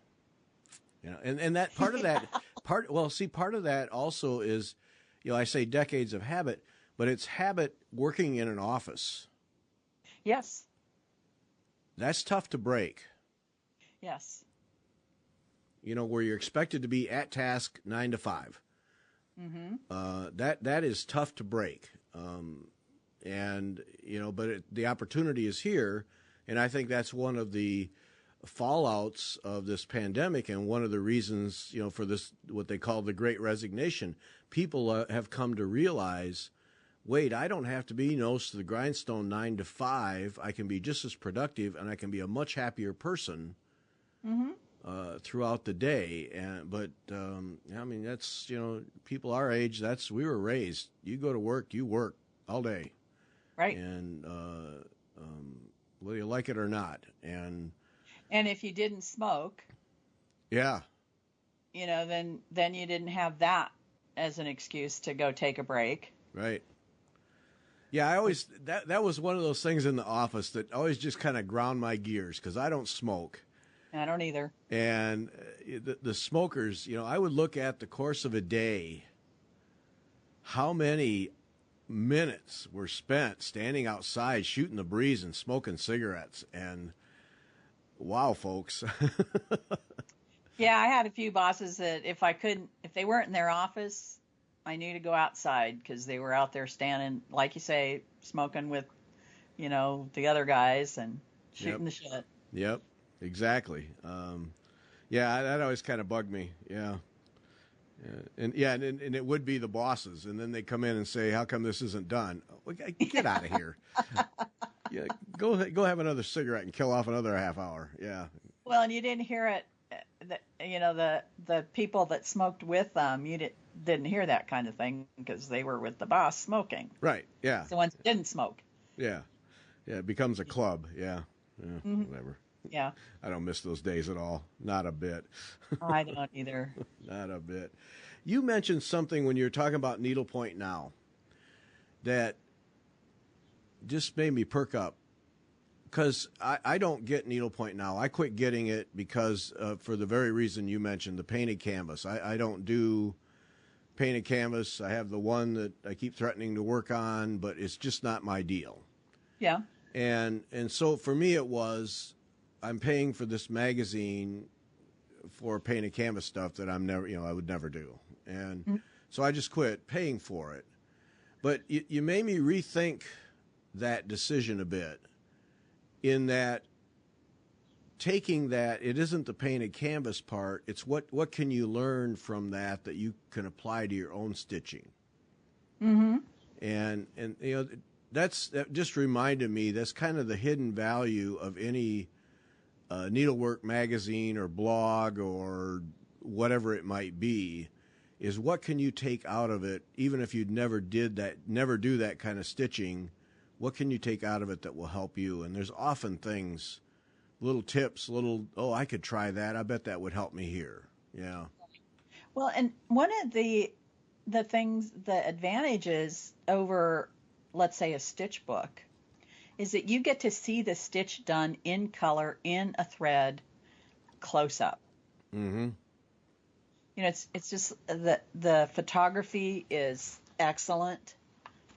And that part of that part of that also is, I say decades of habit, but it's habit working in an office. Yes. That's tough to break. Yes. Where you're expected to be at task 9 to 5. That is tough to break. But the opportunity is here, and I think that's one of the fallouts of this pandemic, and one of the reasons, for this, what they call the Great Resignation. People have come to realize, wait, I don't have to be nose to the grindstone 9 to 5. I can be just as productive, and I can be a much happier person throughout the day. But that's, people our age, we were raised. You go to work, you work all day. Right. And whether you like it or not. And if you didn't smoke, yeah, then you didn't have that as an excuse to go take a break. Right. Yeah, I always that was one of those things in the office that always just kind of ground my gears, because I don't smoke. I don't either. And the smokers, I would look at the course of a day, how many minutes were spent standing outside shooting the breeze and smoking cigarettes. And wow, folks. Yeah, I had a few bosses that if they weren't in their office, I knew to go outside, because they were out there standing, like you say, smoking with, the other guys and shooting the shit. Yep, exactly. That always kind of bugged me. Yeah. And it would be the bosses, and then they come in and say, "How come this isn't done?" Get out of here. Yeah, go have another cigarette and kill off another half hour. Yeah. Well, and you didn't hear it. The people that smoked with them, you didn't hear that kind of thing, because they were with the boss smoking. Right. Yeah. The ones that didn't smoke. Yeah. Yeah. It becomes a club. Yeah. Whatever. Yeah. I don't miss those days at all. Not a bit. I don't either. Not a bit. You mentioned something when you were talking about Needlepoint Now that just made me perk up, because I don't get Needlepoint Now. I quit getting it because for the very reason you mentioned, the painted canvas. I don't do painted canvas. I have the one that I keep threatening to work on, but it's just not my deal. Yeah. And so for me it was, I'm paying for this magazine for painted canvas stuff that I would never do. And so I just quit paying for it. But you made me rethink that decision a bit, in that taking that, it isn't the painted canvas part, it's what can you learn from that you can apply to your own stitching. And that just reminded me, that's kind of the hidden value of any needlework magazine or blog or whatever it might be, is what can you take out of it, even if you'd never do that kind of stitching. what can you take out of it that will help you? And there's often things, little tips, I could try that. I bet that would help me here. Yeah. Well, and one of the things, the advantages over, let's say, a stitch book, is that you get to see the stitch done in color in a thread close up. Mm-hmm. You know, it's just the photography is excellent.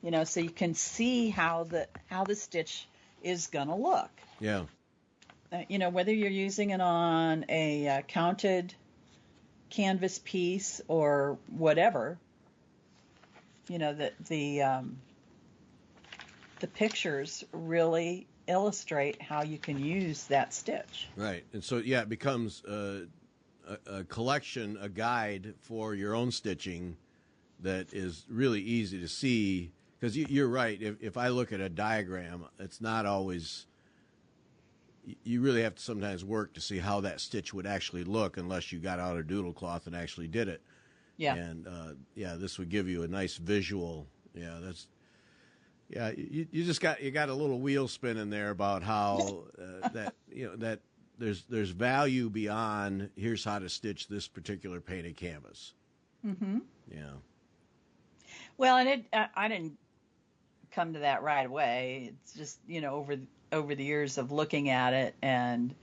You know, so you can see how the stitch is gonna look. Yeah. You know, whether you're using it on a counted canvas piece or whatever, you know, the pictures really illustrate how you can use that stitch. Right. And so, yeah, it becomes a collection, a guide for your own stitching that is really easy to see. Because you're right. If I look at a diagram, it's not always, you really have to sometimes work to see how that stitch would actually look unless you got out a doodle cloth and actually did it. Yeah. And, this would give you a nice visual. Yeah, you got a little wheel spinning there about how that there's value beyond here's how to stitch this particular painted canvas. Mm-hmm. Yeah. Well, and I didn't come to that right away. It's just, you know, over the years of looking at it and,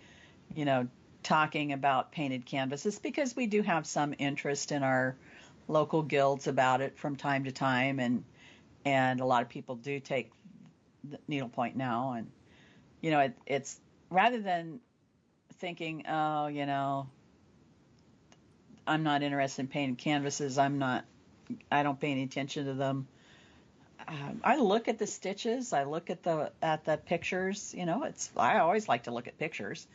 you know, talking about painted canvases, because we do have some interest in our local guilds about it from time to time, and a lot of people do take the Needlepoint Now, and you know, it's rather than thinking, oh, you know, I'm not interested in painted canvases, I don't pay any attention to them. I look at the stitches, I look at the pictures. You know, I always like to look at pictures.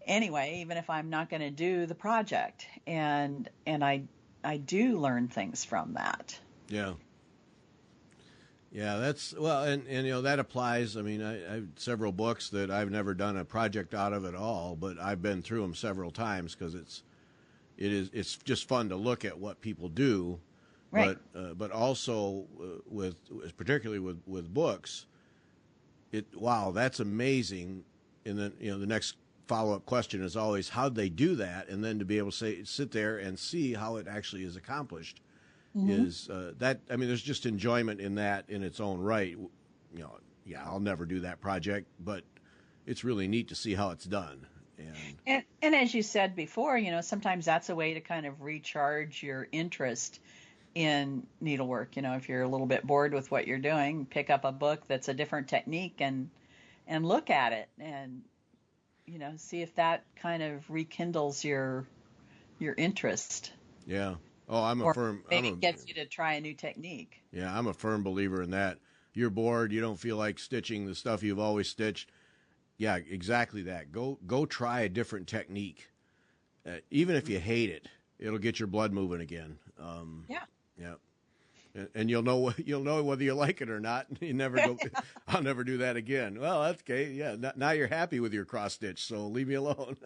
Anyway, even if I'm not going to do the project, and I do learn things from that. Yeah. Yeah, that's, well, and you know, that applies. I mean, I have several books that I've never done a project out of at all, but I've been through them several times because it's just fun to look at what people do. Right. But also particularly with books, wow, that's amazing. And then, you know, the next follow-up question is always, how'd they do that? And then to be able to sit there and see how it actually is accomplished. Mm-hmm. Is that, I mean, there's just enjoyment in that in its own right. You know, yeah, I'll never do that project, but it's really neat to see how it's done. And as you said before, you know, sometimes that's a way to kind of recharge your interest in needlework. You know, if you're a little bit bored with what you're doing, pick up a book that's a different technique and look at it, and you know, see if that kind of rekindles your interest. Yeah. Oh, maybe gets you to try a new technique. Yeah, I'm a firm believer in that. You're bored, you don't feel like stitching the stuff you've always stitched. Yeah, exactly that. Go try a different technique. Even if you hate it, it'll get your blood moving again. Yeah. Yeah. And you'll know whether you like it or not. You never go, I'll never do that again. Well, that's okay. Yeah. Now you're happy with your cross stitch, so leave me alone.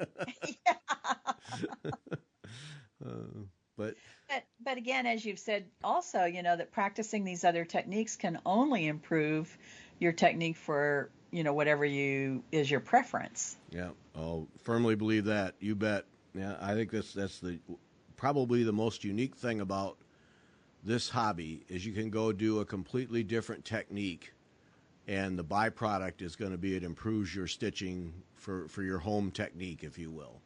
But again, as you've said also, you know, that practicing these other techniques can only improve your technique for, you know, whatever is your preference. Yeah. Oh, firmly believe that. You bet. Yeah. I think that's probably the most unique thing about this hobby is you can go do a completely different technique, and the byproduct is going to be it improves your stitching for your home technique, if you will.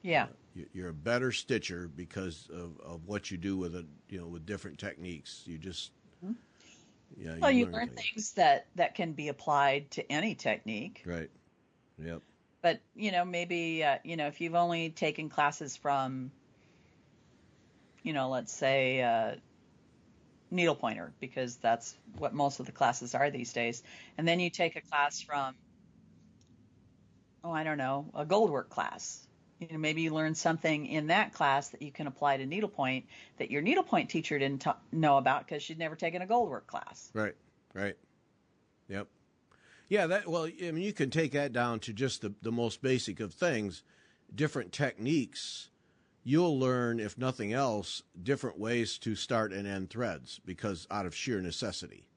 Yeah. You're a better stitcher because of what you do with with different techniques. You just, yeah. You learn things that can be applied to any technique. Right. Yep. But, you know, maybe, you know, if you've only taken classes from, you know, let's say, needlepointer, because that's what most of the classes are these days. And then you take a class from, I don't know, a goldwork class. You know, maybe you learn something in that class that you can apply to needlepoint that your needlepoint teacher didn't know about because she'd never taken a goldwork class. Right. Yep. Yeah, I mean, you can take that down to just the most basic of things, different techniques. You'll learn, if nothing else, different ways to start and end threads because out of sheer necessity.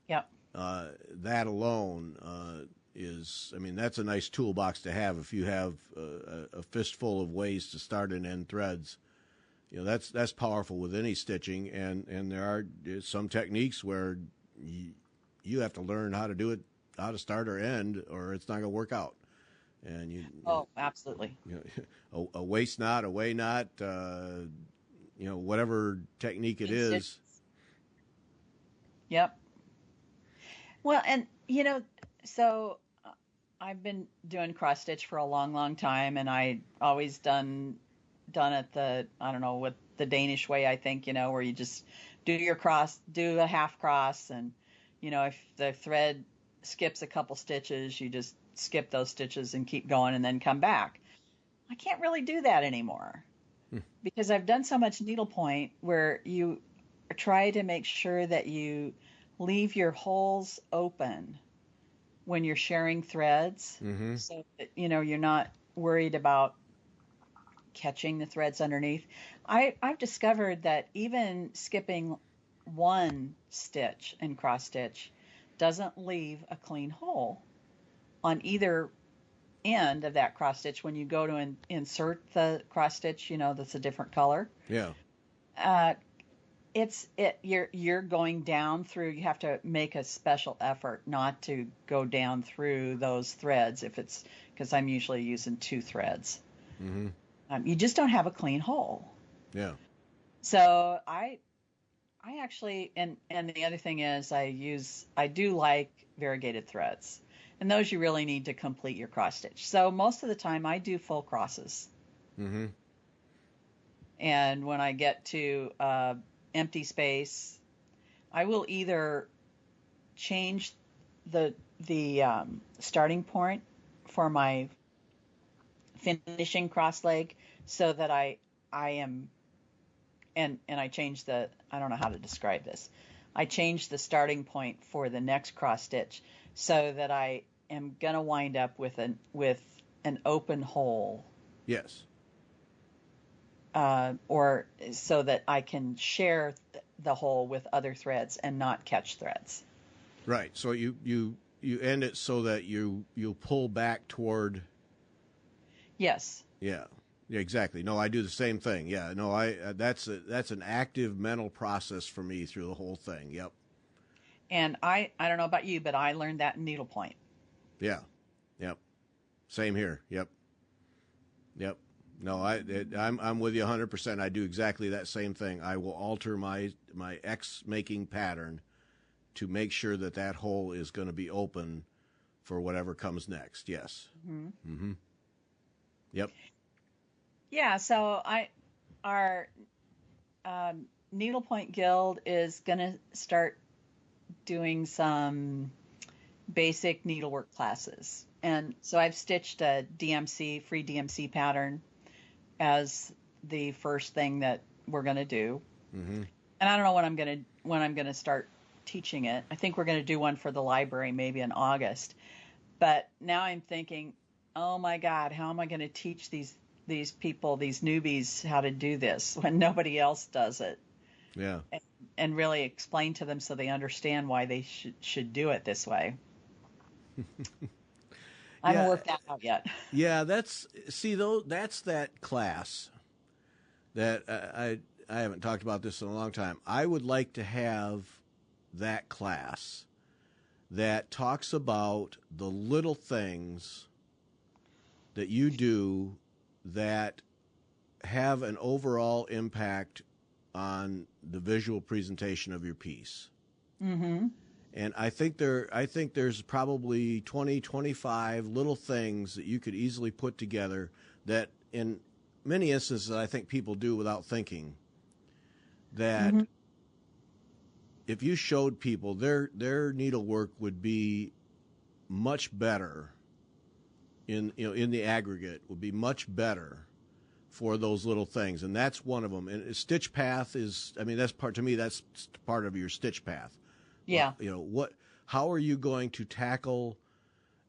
Yep. that alone is, I mean, that's a nice toolbox to have if you have a fistful of ways to start and end threads. You know, that's powerful with any stitching, and there are some techniques where you have to learn how to do it, how to start or end, or it's not going to work out. And absolutely. You know, a waist knot, a way knot, you know, whatever technique it is. Yep. Well, and you know, so I've been doing cross stitch for a long, long time, and I always done it the, I don't know, with the Danish way, I think, you know, where you just do a half cross, and you know, if the thread skips a couple stitches, you just skip those stitches and keep going and then come back. I can't really do that anymore because I've done so much needlepoint where you try to make sure that you leave your holes open when you're sharing threads, so that, you know, you're not worried about catching the threads underneath. I've discovered that even skipping one stitch in cross stitch doesn't leave a clean hole on either end of that cross stitch when you go to insert the cross stitch, you know, that's a different color. Yeah. You're going down through, you have to make a special effort not to go down through those threads if it's, because I'm usually using 2 threads. You just don't have a clean hole. Yeah. So I actually, and the other thing is I do like variegated threads, and those you really need to complete your cross stitch. So most of the time I do full crosses. And when I get to empty space, I will either change the starting point for my finishing cross leg so that I am, and I change the, I don't know how to describe this. I change the starting point for the next cross stitch so that I am going to wind up with an open hole. Yes. Or so that I can share the hole with other threads and not catch threads. Right. So you end it so that you pull back toward. Yes. Yeah. Yeah. Exactly. No, I do the same thing. Yeah. No, that's an active mental process for me through the whole thing. Yep. And I don't know about you, but I learned that in needlepoint. Yeah. Yep. Same here. Yep. Yep. No, I'm with you 100%. I do exactly that same thing. I will alter my X making pattern to make sure that hole is going to be open for whatever comes next. Yes. Yep. Yeah. So our Needlepoint Guild is going to start doing some basic needlework classes, and so I've stitched a free DMC pattern as the first thing that we're going to do. And I don't know when I'm going to start teaching it. I think we're going to do one for the library maybe in August. But now I'm thinking, oh my God, how am I going to teach these people, these newbies, how to do this when nobody else does it? Yeah. And really explain to them so they understand why they should do it this way. I haven't worked that out yet. Yeah, that's that class that I haven't talked about this in a long time. I would like to have that class that talks about the little things that you do that have an overall impact on the visual presentation of your piece. And I think there's probably 20, 25 little things that you could easily put together that in many instances I think people do without thinking, that if you showed people, their needlework would be much better in the aggregate, would be much better for those little things. And that's one of them. And stitch path is, I mean, that's part of your stitch path. Yeah. How are you going to tackle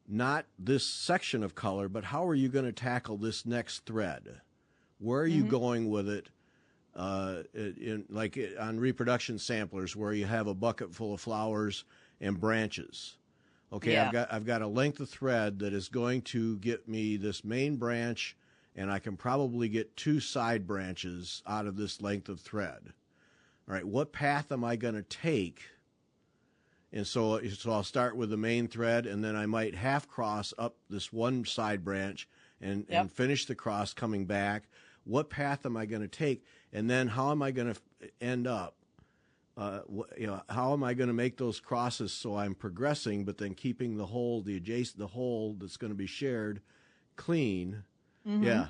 not this section of color, but how are you going to tackle this next thread? Where are you going with it? Like on reproduction samplers, where you have a bucket full of flowers and branches. Okay, Yeah. I've got a length of thread that is going to get me this main branch, and I can probably get 2 side branches out of this length of thread. All right, what path am I going to take? And so I'll start with the main thread, and then I might half cross up this one side branch and finish the cross coming back. What path am I going to take? And then how am I going to end up? How am I going to make those crosses so I'm progressing, but then keeping the hole, the hole that's going to be shared, clean? Mm-hmm. Yeah,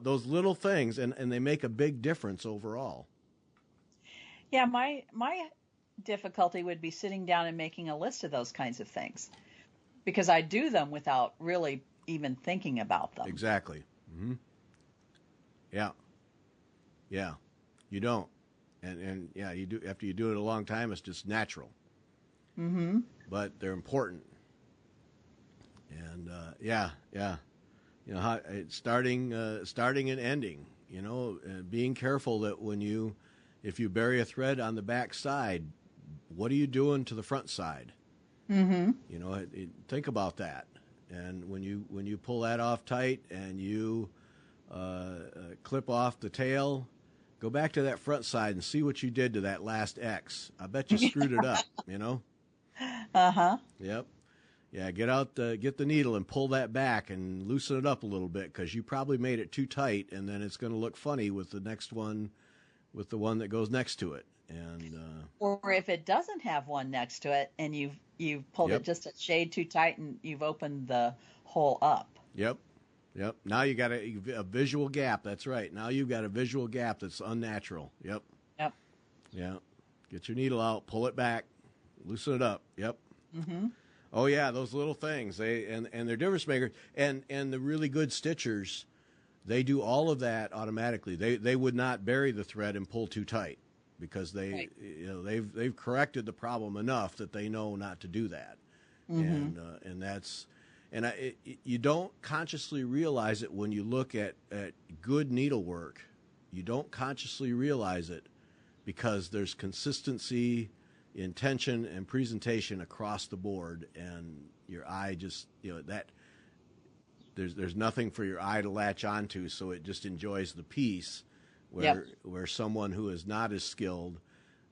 those little things, and they make a big difference overall. Yeah, my difficulty would be sitting down and making a list of those kinds of things, because I do them without really even thinking about them. Exactly. Mm-hmm. Yeah. Yeah. You don't. And yeah, you do. After you do it a long time, it's just natural. Mm-hmm. But they're important. And yeah. You know, starting and ending. You know, being careful that if you bury a thread on the back side, what are you doing to the front side? Mm-hmm. You know, think about that. And when you pull that off tight and you clip off the tail, go back to that front side and see what you did to that last X. I bet you screwed it up, you know? Uh-huh. Yep. Yeah, get the needle and pull that back and loosen it up a little bit, because you probably made it too tight, and then it's going to look funny with the next one, with the one that goes next to it. And or if it doesn't have one next to it and you've pulled it just a shade too tight and you've opened the hole up. Yep. Now you got a visual gap. That's right. Now you've got a visual gap that's unnatural. Yep. Yeah. Get your needle out, pull it back, loosen it up. Yep. Mm-hmm. Oh yeah, those little things. They're difference makers. And the really good stitchers, they do all of that automatically. They would not bury the thread and pull too tight, because they've corrected the problem enough that they know not to do that. Mm-hmm. And that's. And you don't consciously realize it when you look at good needlework. You don't consciously realize it, because there's consistency, intention, and presentation across the board, and your eye just, that there's nothing for your eye to latch onto, so it just enjoys the piece. Where someone who is not as skilled,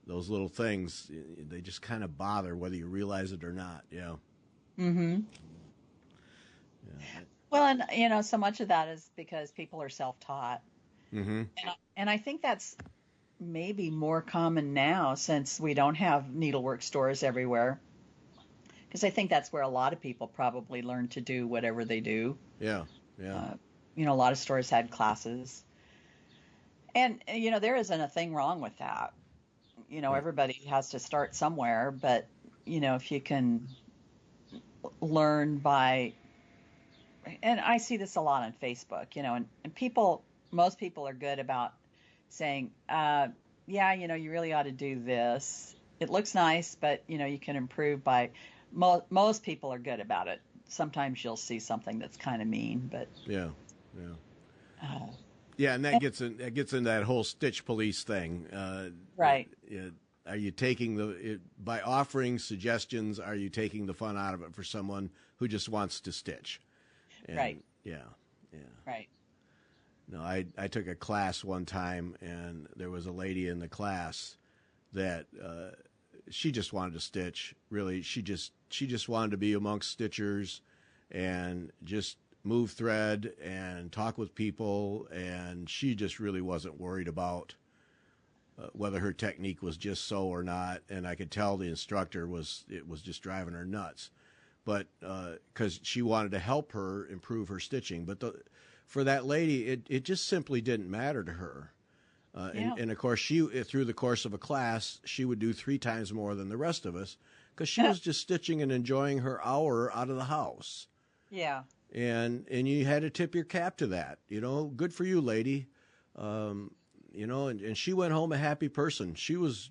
those little things, they just kind of bother whether you realize it or not. Yeah. Mm-hmm. Yeah. Well, and so much of that is because people are self-taught. Mm-hmm. And I think that's maybe more common now, since we don't have needlework stores everywhere, because I think that's where a lot of people probably learn to do whatever they do. Yeah. A lot of stores had classes, and there isn't a thing wrong with that. Everybody has to start somewhere, but if you can learn by. And I see this a lot on Facebook, and most people are good about saying, you really ought to do this. It looks nice, but, you can improve by, most people are good about it. Sometimes you'll see something that's kind of mean, but. Yeah. Yeah. And that gets into that whole stitch police thing. Right. Are you taking by offering suggestions, are you taking the fun out of it for someone who just wants to stitch? And, right. Yeah. Right. No, I took a class one time, and there was a lady in the class that she just wanted to stitch. Really, she just wanted to be amongst stitchers and just move thread and talk with people, and she just really wasn't worried about whether her technique was just so or not. And I could tell the instructor was just driving her nuts. But because she wanted to help her improve her stitching. But for that lady, it just simply didn't matter to her. And of course, through the course of a class, she would do 3 times more than the rest of us, because she was just stitching and enjoying her hour out of the house. Yeah. And you had to tip your cap to that. Good for you, lady. And she went home a happy person. She was,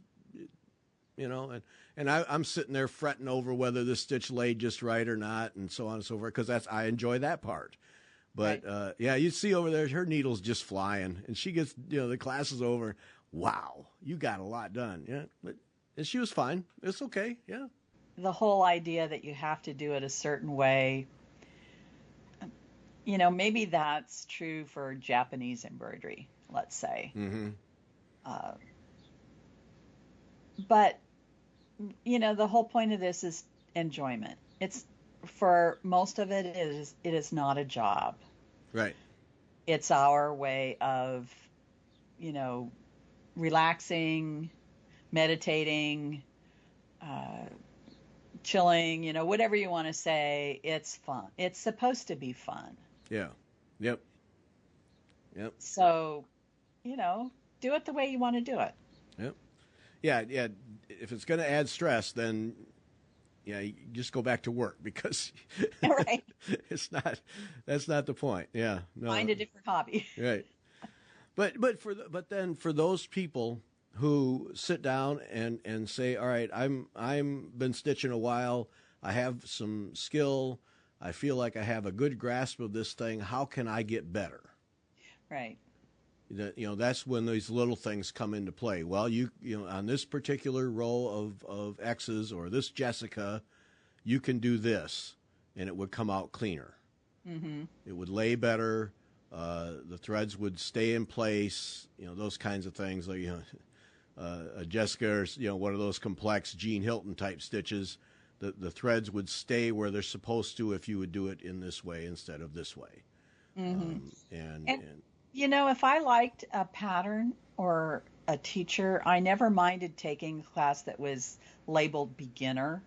And I'm sitting there fretting over whether the stitch laid just right or not, and so on and so forth, because I enjoy that part. But right. You see over there, her needle's just flying, and she gets, the class is over. Wow, you got a lot done. Yeah, and she was fine. It's okay. Yeah. the whole idea that you have to do it a certain way, maybe that's true for Japanese embroidery, let's say. Mm-hmm. Uh, but, the whole point of this is enjoyment. It's, for most of it is not a job. Right. It's our way of, relaxing, meditating, chilling, whatever you want to say. It's fun. It's supposed to be fun. Yeah. Yep. So, do it the way you want to do it. Yep. Yeah. If it's going to add stress, then you just go back to work, because Right. That's not the point. Yeah. No. Find a different hobby. Right. But then for those people who sit down and say, all right, I'm been stitching a while, I have some skill, I feel like I have a good grasp of this thing, how can I get better? Right. That's when these little things come into play. Well, you on this particular row of X's, or this Jessica, you can do this, and it would come out cleaner. Mm-hmm. It would lay better. The threads would stay in place. Those kinds of things. Like a Jessica, or one of those complex Gene Hilton type stitches. The threads would stay where they're supposed to if you would do it in this way instead of this way. Mm-hmm. And if I liked a pattern or a teacher, I never minded taking a class that was labeled beginner,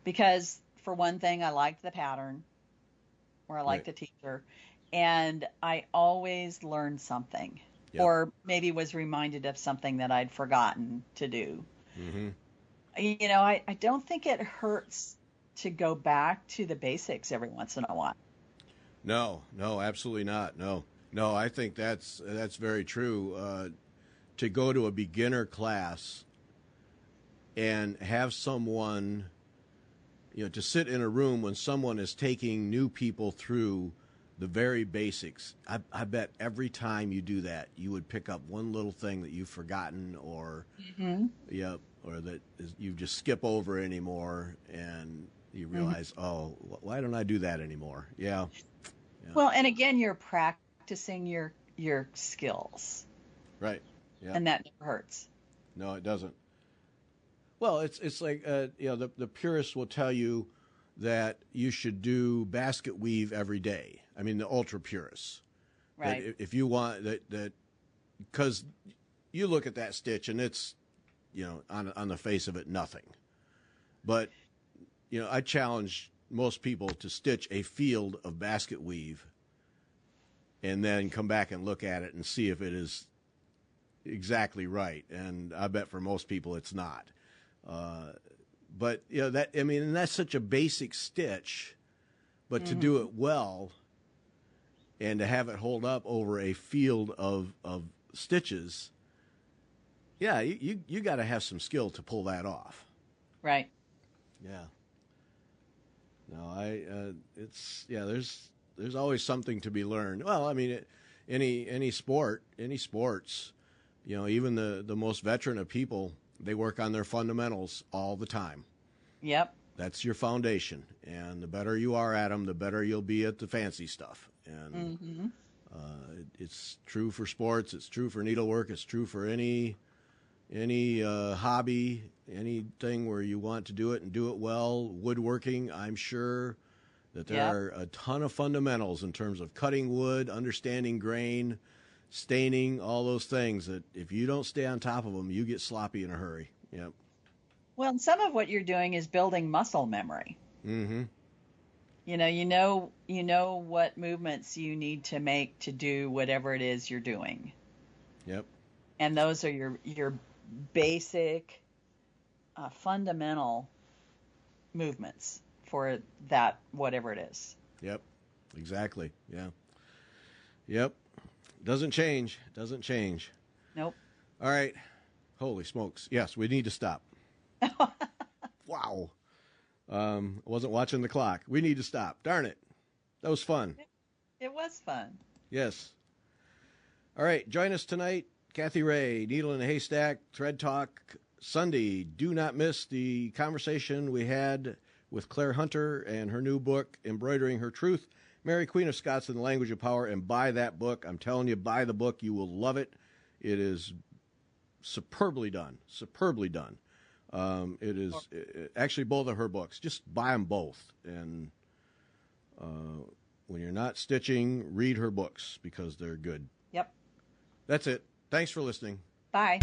because for one thing, I liked the pattern, or I liked the teacher, and I always learned something, or maybe was reminded of something that I'd forgotten to do. Mm-hmm. I don't think it hurts to go back to the basics every once in a while. No, absolutely not. No, I think that's very true. To go to a beginner class and have someone, to sit in a room when someone is taking new people through the very basics. I bet every time you do that, you would pick up one little thing that you've forgotten, or or that you just skip over anymore, and you realize, oh, why don't I do that anymore? Yeah. Well, and again, you're practicing your skills. Right. Yeah. And that never hurts. No, it doesn't. Well, it's like the purists will tell you that you should do basket weave every day. I mean, the ultra purists. Right. That if you want that, because you look at that stitch and it's, on the face of it, nothing. But, I challenge most people to stitch a field of basket weave and then come back and look at it and see if it is exactly right. And I bet for most people it's not. But and that's such a basic stitch, but to do it well and to have it hold up over a field of stitches, you got to have some skill to pull that off. Right. Yeah. No, there's always something to be learned. Well, I mean, any sports, even the most veteran of people, they work on their fundamentals all the time. Yep. That's your foundation, and the better you are at them, the better you'll be at the fancy stuff. And it's true for sports. It's true for needlework. It's true for any hobby, anything where you want to do it and do it well. Woodworking, I'm sure that there are a ton of fundamentals in terms of cutting wood, understanding grain, staining, all those things that if you don't stay on top of them, you get sloppy in a hurry. Yep. Well, and some of what you're doing is building muscle memory. Mm-hmm. You know what movements you need to make to do whatever it is you're doing. Yep. And those are your basic, fundamental movements for that, whatever it is. Yep. Exactly. Yeah. Yep. Doesn't change. Nope. All right. Holy smokes. Yes, we need to stop. Wow. I wasn't watching the clock. We need to stop. Darn it. That was fun. It was fun. Yes. All right. Join us tonight. Cathe Ray, Needle in a Haystack, Thread Talk, Sunday, do not miss the conversation we had with Clare Hunter and her new book, Embroidering Her Truth, Mary Queen of Scots in the Language of Power, and buy that book. I'm telling you, buy the book. You will love it. It is superbly done, superbly done. It is actually both of her books. Just buy them both. And when you're not stitching, read her books because they're good. Yep. That's it. Thanks for listening. Bye.